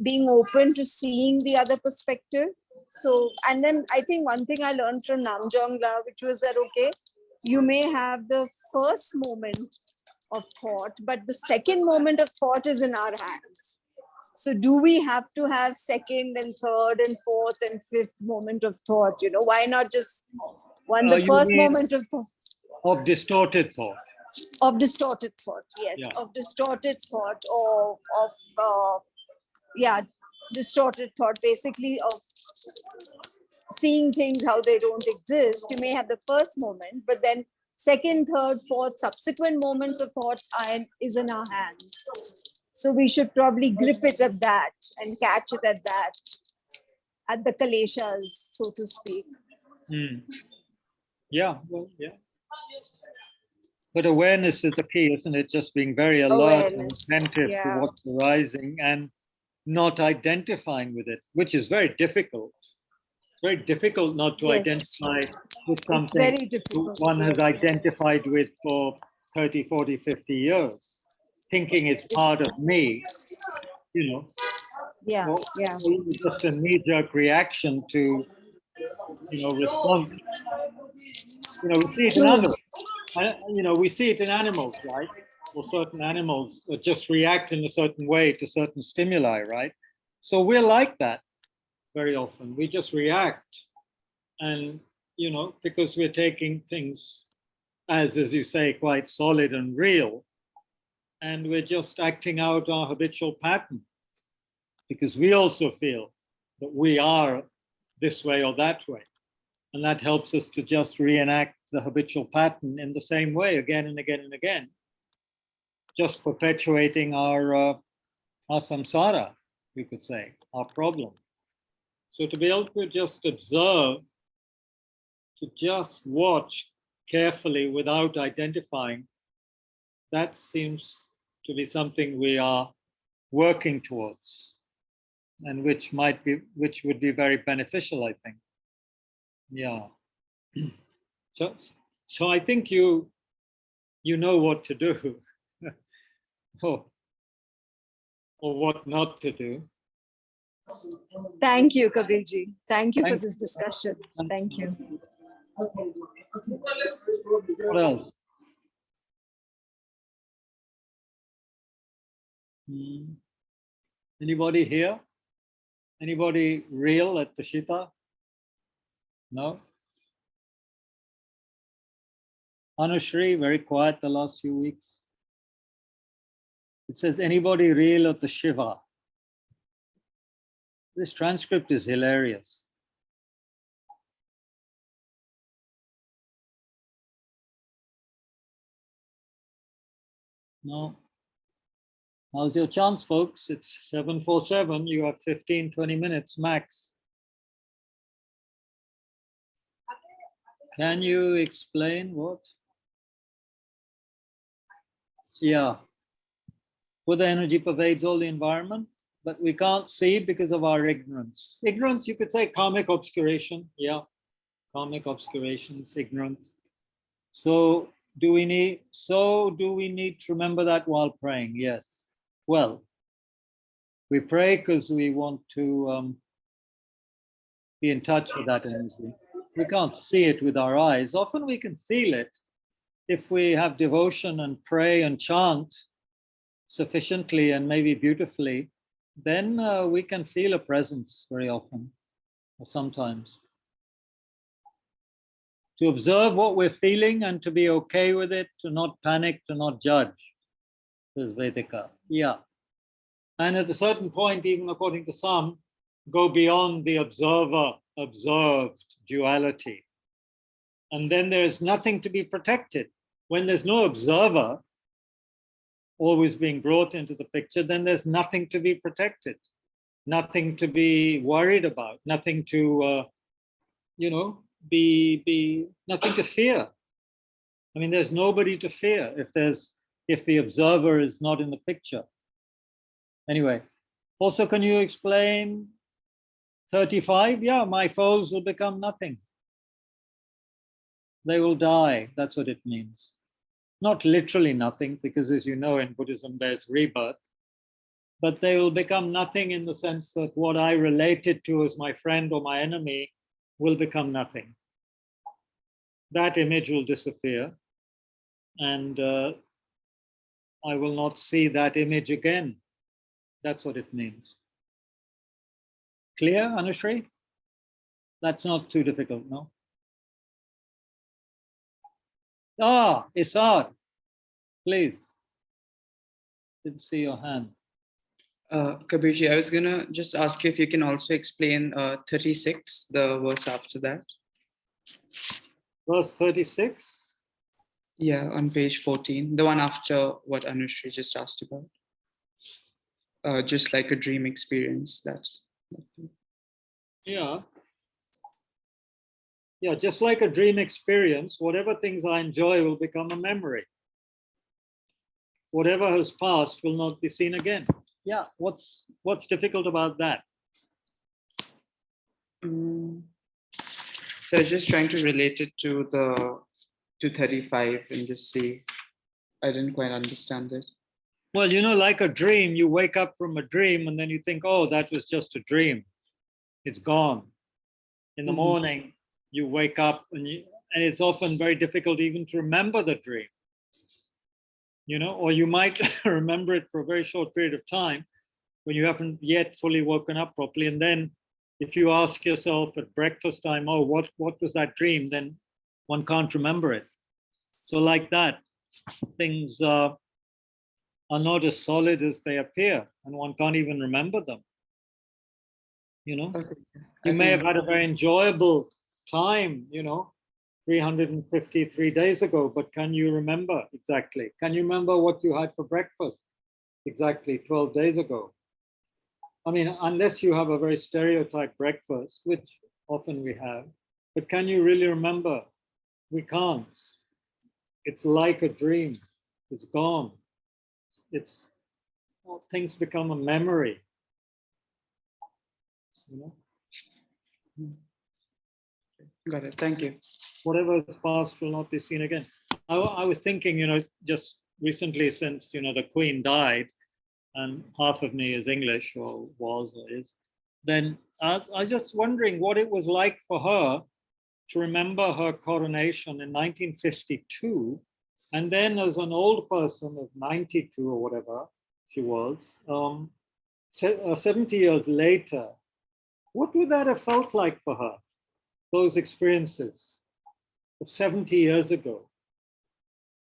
being open to seeing the other perspective. So, and then I think one thing I learned from Namjong La, which was that, okay, you may have the first moment of thought, but the second moment of thought is in our hands. So do we have to have second and third and fourth and fifth moment of thought? Why not just the first moment of thought? Of distorted thought. Of distorted thought, yes. Yeah. Of distorted thought, or of distorted thought, basically of seeing things how they don't exist. You may have the first moment, but then second, third, fourth, subsequent moments of thought is in our hands. So we should probably grip it at that and catch it at that, at the kaleshas, so to speak. Yeah, well, yeah. But awareness is the key, isn't it? Just being very alert and attentive to what's arising and not identifying with it, which is very difficult. It's very difficult not to identify with something one has identified with for 30, 40, 50 years, thinking it's part of me, Just a knee-jerk reaction to, response. We see it in animals. We see it in animals, right? Or certain animals that just react in a certain way to certain stimuli, right? So we're like that very often. We just react, and because we're taking things as you say, quite solid and real, and we're just acting out our habitual pattern because we also feel that we are this way or that way, and that helps us to just reenact the habitual pattern in the same way again and again and again, just perpetuating our samsara, we could say, our problem. So to be able to just observe, to just watch carefully without identifying, that seems to be something we are working towards, and which would be very beneficial, I think. Yeah. So I think you know what to do or what not to do. Thank you, Kabirji. Thank you for this discussion. Thank you. What else? Anybody here? Anybody real at Tushita? No? Anushri, very quiet the last few weeks. It says, anybody real at the Shiva? This transcript is hilarious. No. How's your chance, folks? It's 7:47. You have 15, 20 minutes max. Can you explain what? Yeah. Buddha energy pervades all the environment, but we can't see because of our ignorance. Ignorance, you could say karmic obscuration. Yeah. Karmic obscurations, ignorance. So do we need to remember that while praying? Yes. Well, we pray because we want to be in touch with that energy. We can't see it with our eyes. Often we can feel it. If we have devotion and pray and chant sufficiently and maybe beautifully, then we can feel a presence very often, or sometimes. To observe what we're feeling and to be okay with it, to not panic, to not judge, says Vedika. Yeah. And at a certain point, even according to some, go beyond the observed duality. And then there is nothing to be protected. When there's no observer, always being brought into the picture, then there's nothing to be protected, nothing to be worried about, nothing to, be nothing to fear. I mean, there's nobody to fear if the observer is not in the picture. Anyway, also, can you explain 35? Yeah, my foes will become nothing. They will die. That's what it means. Not literally nothing, because as you know, in Buddhism, there's rebirth. But they will become nothing in the sense that what I related to as my friend or my enemy will become nothing. That image will disappear. And I will not see that image again. That's what it means. Clear, Anushri? That's not too difficult, no? Ah, Isar, please. Didn't see your hand. Kabirji, I was gonna just ask you if you can also explain 36, the verse after that. Verse 36? Yeah, on page 14, the one after what Anushri just asked about. Just like a dream experience. Yeah. Yeah, just like a dream experience, whatever things I enjoy will become a memory. Whatever has passed will not be seen again. Yeah, what's difficult about that? So I was just trying to relate it to 35 and just see. I didn't quite understand it. Well, like a dream, you wake up from a dream and then you think, oh, that was just a dream. It's gone. In the morning, you wake up and it's often very difficult even to remember the dream. Or you might remember it for a very short period of time when you haven't yet fully woken up properly. And then if you ask yourself at breakfast time, oh, what was that dream? Then one can't remember it. So like that, things are not as solid as they appear, and one can't even remember them. Okay. You may have had a very enjoyable time, 353 days ago, but can you remember exactly? Can you remember what you had for breakfast exactly 12 days ago? I mean, unless you have a very stereotyped breakfast, which often we have, but can you really remember? We can't. It's like a dream. It's gone. Things become a memory. Got it. Thank you. Whatever is past will not be seen again. I was thinking, just recently, since the Queen died, and half of me is English, or was or is, then I was just wondering what it was like for her to remember her coronation in 1952, and then as an old person of 92 or whatever she was, 70 years later, what would that have felt like for her? Those experiences of 70 years ago.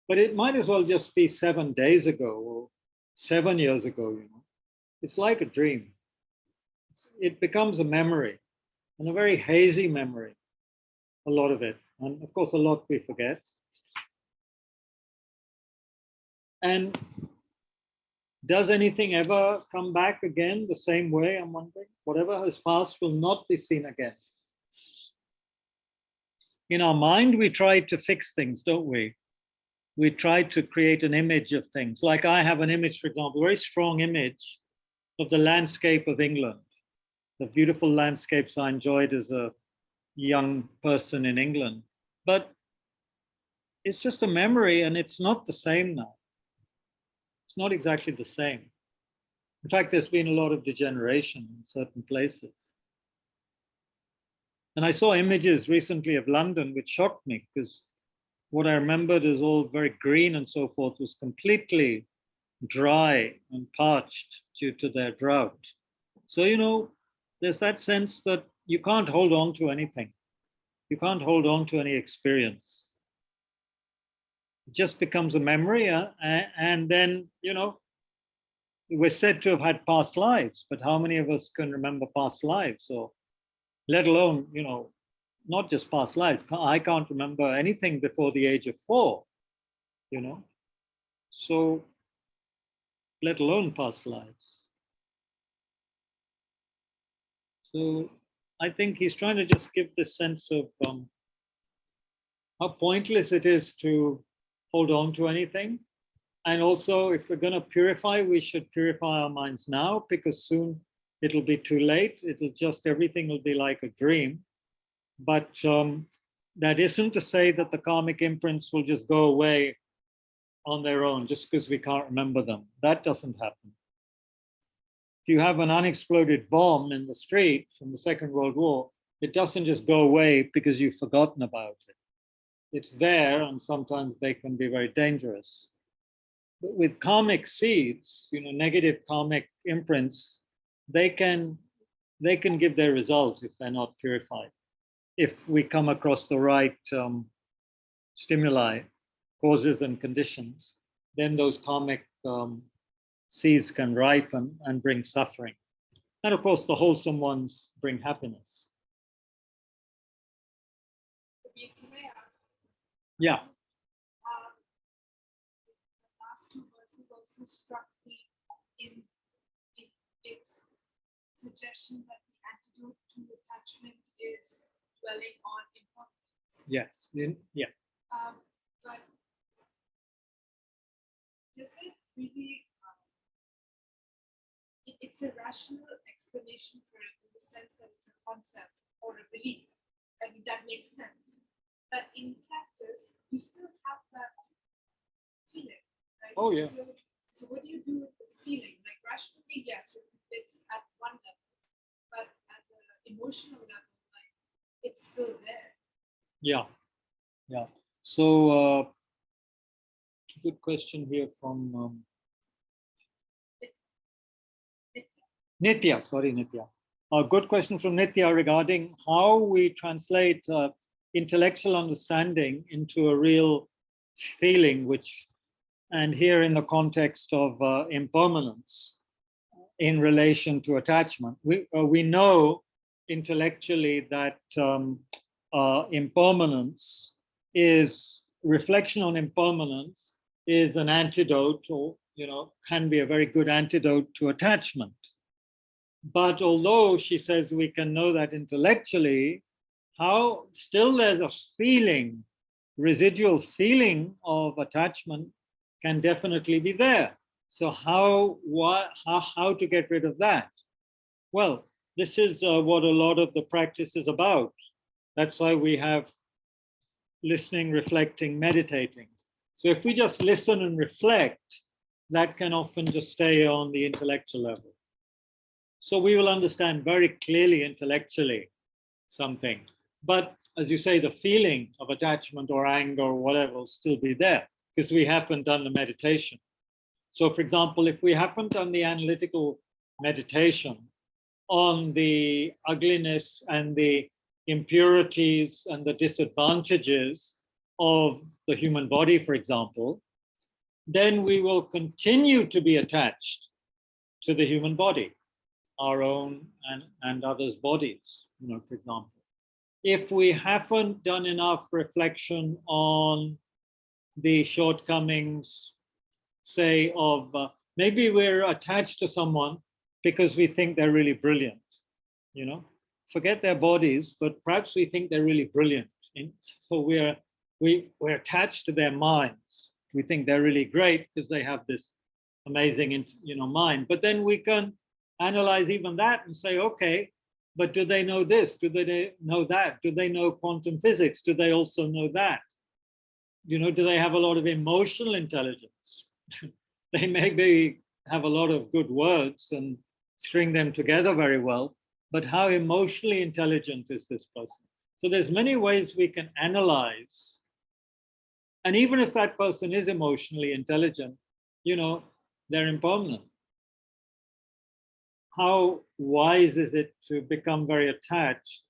But it might as well just be 7 days ago or 7 years ago, It's like a dream. It becomes a memory, and a very hazy memory, a lot of it. And of course, a lot we forget. And does anything ever come back again the same way, I'm wondering? Whatever has passed will not be seen again. In our mind, we try to fix things, don't we? We try to create an image of things. Like I have an image, for example, a very strong image of the landscape of England, the beautiful landscapes I enjoyed as a young person in England. But it's just a memory, and it's not the same now. It's not exactly the same. In fact, there's been a lot of degeneration in certain places. And I saw images recently of London, which shocked me, because what I remembered as all very green and so forth was completely dry and parched due to their drought. So, there's that sense that you can't hold on to anything. You can't hold on to any experience. It just becomes a memory, and then, we're said to have had past lives, but how many of us can remember past lives? Or let alone, not just past lives. I can't remember anything before the age of 4, So let alone past lives. So I think he's trying to just give this sense of how pointless it is to hold on to anything. And also, if we're going to purify, we should purify our minds now, because soon it'll be too late. Everything will be like a dream. But that isn't to say that the karmic imprints will just go away on their own just because we can't remember them. That doesn't happen. If you have an unexploded bomb in the street from the Second World War, it doesn't just go away because you've forgotten about it. It's there, and sometimes they can be very dangerous. But with karmic seeds, negative karmic imprints, they can give their result if they're not purified. If we come across the right stimuli, causes and conditions, then those karmic seeds can ripen and bring suffering. And of course, the wholesome ones bring happiness. Yeah. The last two verses also struck me in its suggestion that the antidote to attachment is dwelling on impermanence. Yes. Yeah. But does it really? It's a rational explanation for it in the sense that it's a concept or a belief. I mean, that makes sense. But in practice, you still have that feeling, right? Oh, yeah. So what do you do with the feeling? Like rationally, yes, you're convinced at one level, but at an emotional level, like it's still there. Yeah. Yeah. So good question here from Nitya. Sorry, Nitya. A good question from Nitya regarding how we translate intellectual understanding into a real feeling, and here in the context of impermanence in relation to attachment. We know intellectually that impermanence is, reflection on impermanence is an antidote, or can be a very good antidote to attachment. But although she says we can know that intellectually, how still there's a feeling, residual feeling of attachment can definitely be there. So how to get rid of that? Well, this is what a lot of the practice is about. That's why we have listening, reflecting, meditating. So if we just listen and reflect, that can often just stay on the intellectual level. So we will understand very clearly intellectually something. But as you say, the feeling of attachment or anger or whatever will still be there because we haven't done the meditation. So for example, if we haven't done the analytical meditation on the ugliness and the impurities and the disadvantages of the human body, for example, then we will continue to be attached to the human body, our own and others' bodies, for example. If we haven't done enough reflection on the shortcomings, say, of maybe we're attached to someone because we think they're really brilliant, forget their bodies, but perhaps we think they're really brilliant. So we're attached to their minds. We think they're really great because they have this amazing, mind. But then we can analyze even that and say, okay, but do they know this? Do they know that? Do they know quantum physics? Do they also know that? Do they have a lot of emotional intelligence? They maybe have a lot of good words and string them together very well, but how emotionally intelligent is this person? So there's many ways we can analyze. And even if that person is emotionally intelligent, they're impermanent. How wise is it to become very attached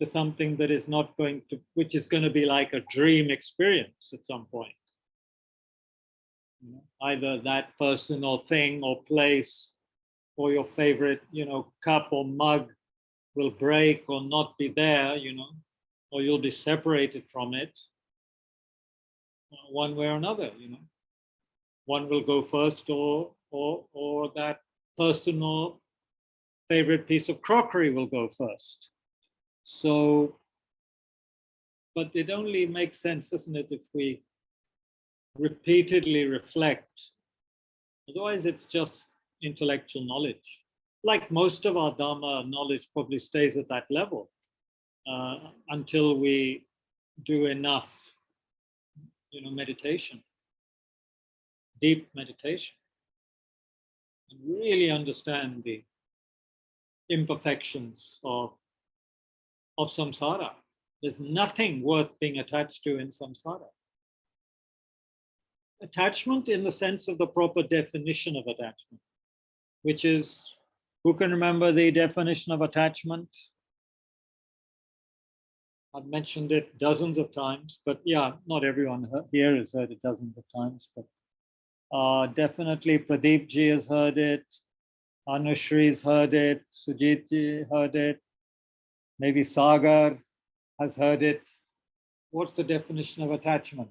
to something that is not going to, which is going to be like a dream experience at some point? Either that person or thing or place or your favorite, cup or mug will break or not be there, or you'll be separated from it one way or another, One will go first or or that personal favorite piece of crockery will go first. So, but it only makes sense, doesn't it, if we repeatedly reflect. Otherwise, it's just intellectual knowledge. Like most of our Dharma knowledge probably stays at that level until we do enough, meditation, deep meditation, and really understand the imperfections of samsara. There's nothing worth being attached to in samsara. Attachment in the sense of the proper definition of attachment, which is, who can remember the definition of attachment? I've mentioned it dozens of times, but yeah, not everyone here has heard it dozens of times, but definitely Pradeep ji has heard it, Anushri's heard it, Sujit ji heard it, maybe Sagar has heard it. What's the definition of attachment?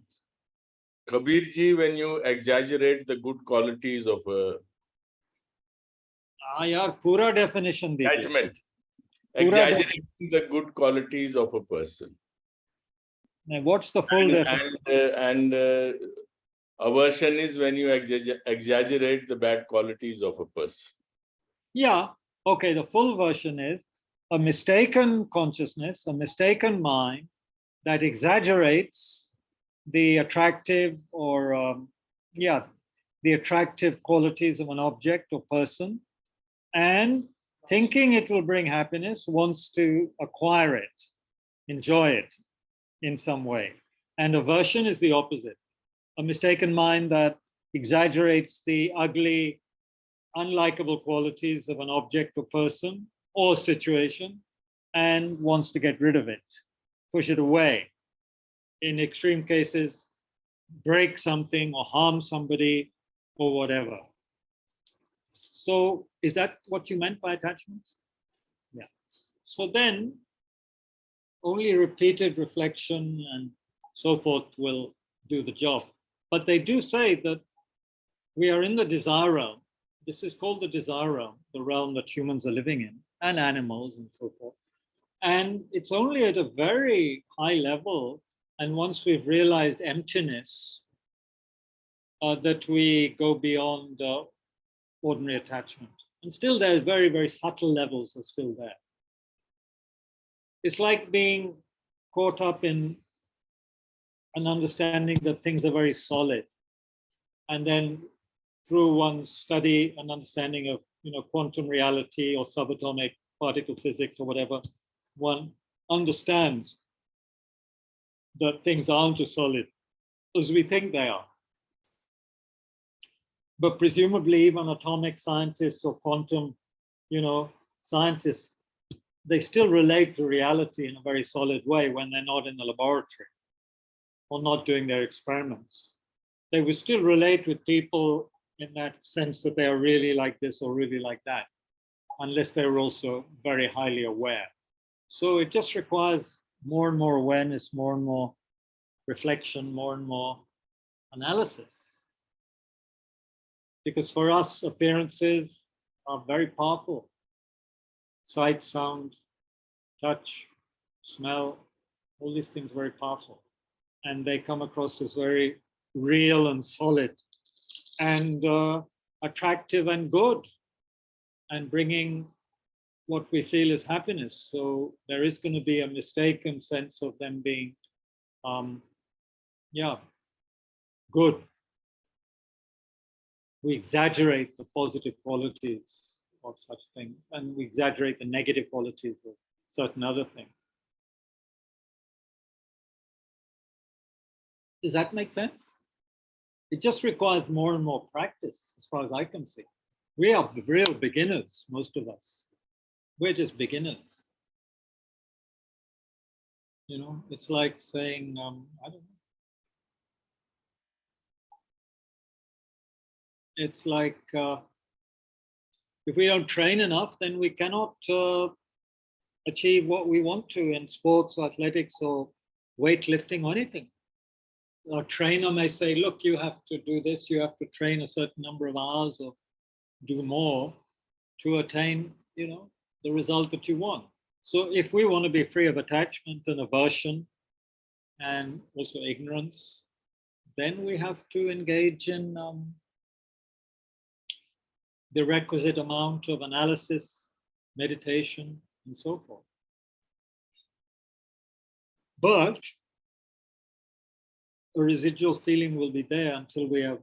Kabir ji, when you exaggerate the good qualities of Yaar, pura definition dijiye. attachment, exaggerating the good qualities of a person. Now, what's the full definition? And aversion is when you exaggerate the bad qualities of a person. Yeah, okay, the full version is a mistaken consciousness, a mistaken mind that exaggerates the attractive or, the attractive qualities of an object or person, and thinking it will bring happiness, wants to acquire it, enjoy it in some way. And aversion is the opposite, a mistaken mind that exaggerates the ugly, unlikable qualities of an object or person or situation and wants to get rid of it, push it away. In extreme cases, break something or harm somebody or whatever. So is that what you meant by attachment? Yeah. So then only repeated reflection and so forth will do the job. But they do say that we are in the desire realm. This is called the desire realm, the realm that humans are living in, and animals and so forth. And it's only at a very high level, and once we've realized emptiness, that we go beyond ordinary attachment. And still there's very, very subtle levels are still there. It's like being caught up in an understanding that things are very solid. And then through one's study and understanding of quantum reality or subatomic particle physics or whatever, one understands that things aren't as solid as we think they are. But presumably even atomic scientists or quantum, scientists, they still relate to reality in a very solid way when they're not in the laboratory or not doing their experiments. They will still relate with people in that sense that they are really like this or really like that, unless they're also very highly aware. So it just requires more and more awareness, more and more reflection, more and more analysis. Because for us, appearances are very powerful. Sight, sound, touch, smell, all these things are very powerful. And they come across as very real and solid and attractive and good and bringing what we feel is happiness. So there is going to be a mistaken sense of them being, good. We exaggerate the positive qualities of such things and we exaggerate the negative qualities of certain other things. Does that make sense? It just requires more and more practice, as far as I can see. We are real beginners, most of us. We're just beginners. It's like saying, I don't know. It's like if we don't train enough, then we cannot achieve what we want to in sports, athletics, or weightlifting or anything. A trainer may say, look, you have to do this, you have to train a certain number of hours or do more to attain, the result that you want. So if we want to be free of attachment and aversion and also ignorance, then we have to engage in the requisite amount of analysis, meditation, and so forth. But a residual feeling will be there until we have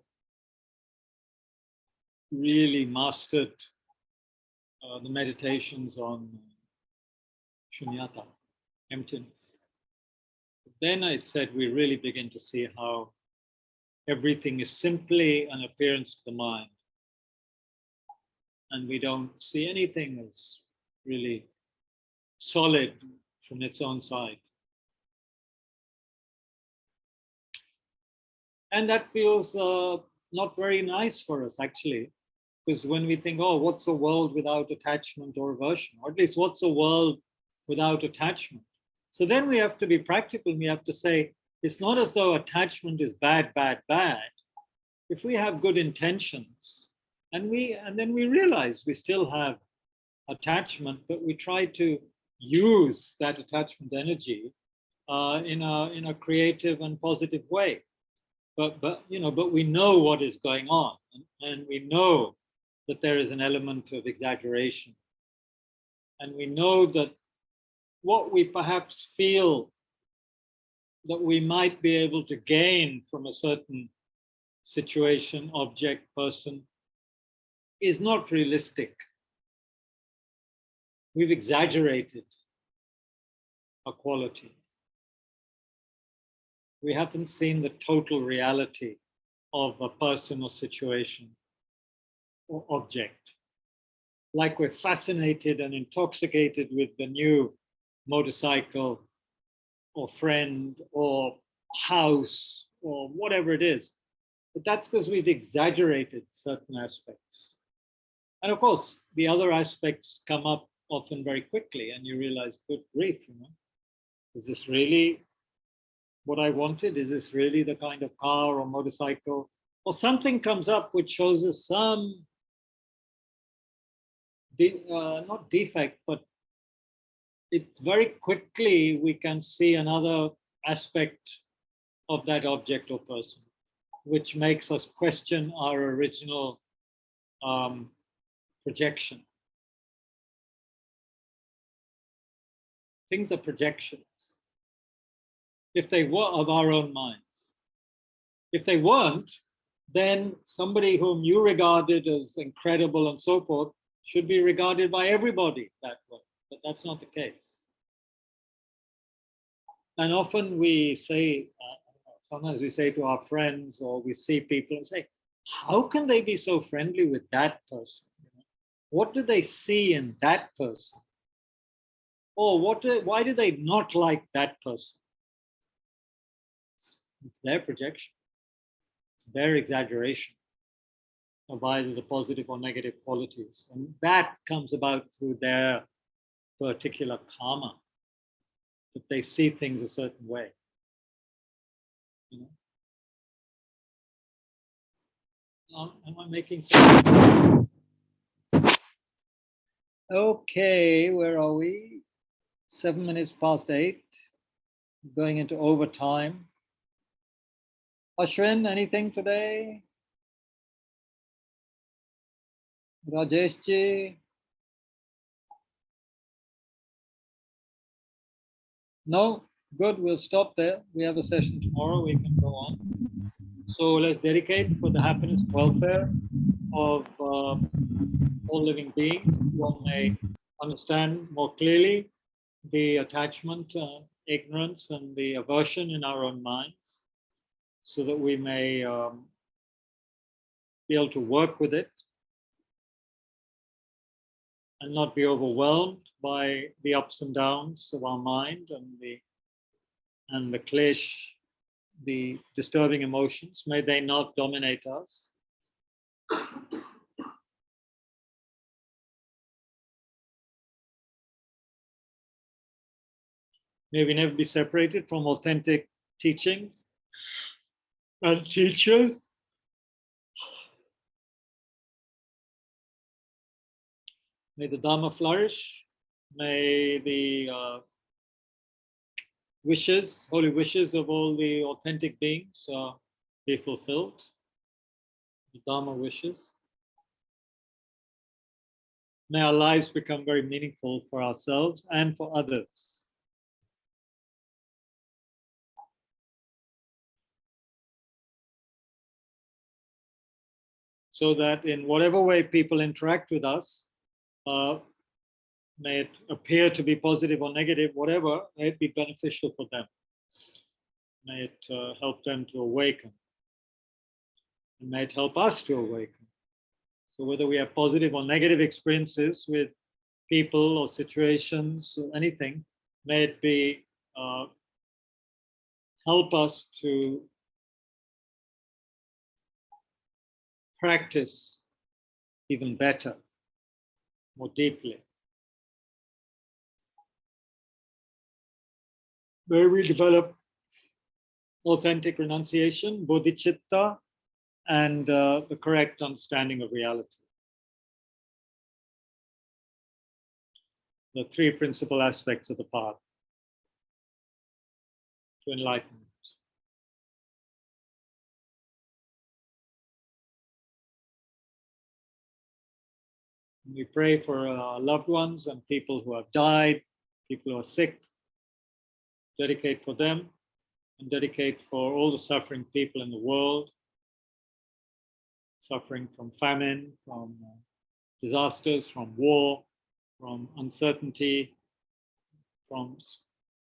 really mastered the meditations on shunyata, emptiness. Then I said we really begin to see how everything is simply an appearance of the mind. And we don't see anything as really solid from its own side. And that feels not very nice for us, actually, because when we think, oh, what's a world without attachment or aversion? Or at least what's a world without attachment? So then we have to be practical. We have to say, it's not as though attachment is bad, bad, bad. If we have good intentions, and then we realize we still have attachment, but we try to use that attachment energy in a creative and positive way. But we know what is going on, and we know that there is an element of exaggeration, and we know that what we perhaps feel that we might be able to gain from a certain situation, object, person is not realistic. We've exaggerated a quality. We haven't seen the total reality of a person or situation or object. Like we're fascinated and intoxicated with the new motorcycle or friend or house or whatever it is. But that's because we've exaggerated certain aspects. And of course, the other aspects come up often very quickly, and you realize, good grief, is this really what I wanted? Is this really the kind of car or motorcycle? Or something comes up which shows us some, not defect, but it's very quickly we can see another aspect of that object or person, which makes us question our original projection. Things are projections. If they were of our own minds. If they weren't, then somebody whom you regarded as incredible and so forth should be regarded by everybody that way. But that's not the case. And often we say, sometimes we say to our friends, or we see people and say, how can they be so friendly with that person? What do they see in that person? Or why do they not like that person? It's their projection. It's their exaggeration of either the positive or negative qualities. And that comes about through their particular karma, that they see things a certain way. Am I making sense? Okay, where are we? 7 minutes past 8, going into overtime. Ashwin, anything today? Rajesh ji? No? Good, we'll stop there. We have a session tomorrow, we can go on. So let's dedicate for the happiness and welfare of all living beings. One may understand more clearly the attachment, ignorance, and the aversion in our own minds, so that we may be able to work with it and not be overwhelmed by the ups and downs of our mind and the klesh, the disturbing emotions. May they not dominate us. May we never be separated from authentic teachings and teachers. May the Dharma flourish. May the holy wishes of all the authentic beings be fulfilled. The Dharma wishes. May our lives become very meaningful for ourselves and for others. So that in whatever way people interact with us, may it appear to be positive or negative, whatever, may it be beneficial for them. May it help them to awaken. And may it help us to awaken. So whether we have positive or negative experiences with people or situations or anything, may it be help us to practice even better, more deeply. May we develop authentic renunciation, bodhichitta, and the correct understanding of reality. The three principal aspects of the path to enlightenment. We pray for our loved ones and people who have died, people who are sick. Dedicate for them and dedicate for all the suffering people in the world, suffering from famine, from disasters, from war, from uncertainty, from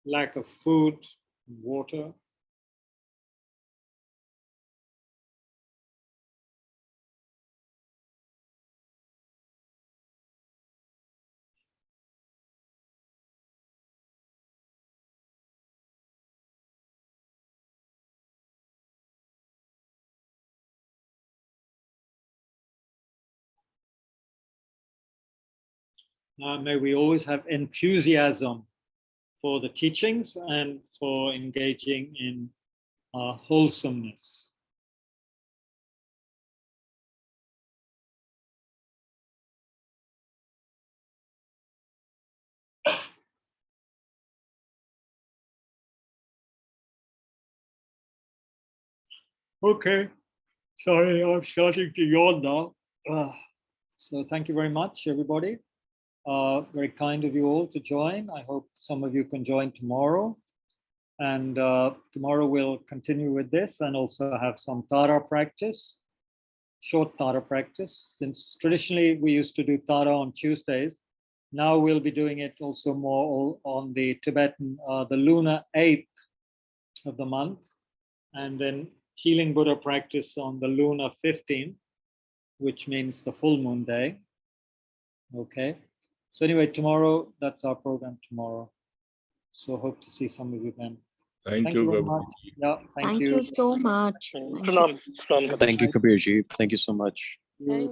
lack of food and water. May we always have enthusiasm for the teachings and for engaging in wholesomeness. Okay, sorry, I'm starting to yawn now. So thank you very much, everybody. Very kind of you all to join. I hope some of you can join tomorrow. And tomorrow we'll continue with this and also have some Tara practice, short Tara practice. Since traditionally we used to do Tara on Tuesdays, now we'll be doing it also more on the Tibetan, the lunar 8th of the month, and then Healing Buddha practice on the lunar 15th, which means the full moon day. Okay. So anyway, tomorrow, that's our program tomorrow. So hope to see some of you then. Thank you very Kabir. much. Yeah, Thank you so much. Pranam, Thank you, Kabirji. Thank you so much.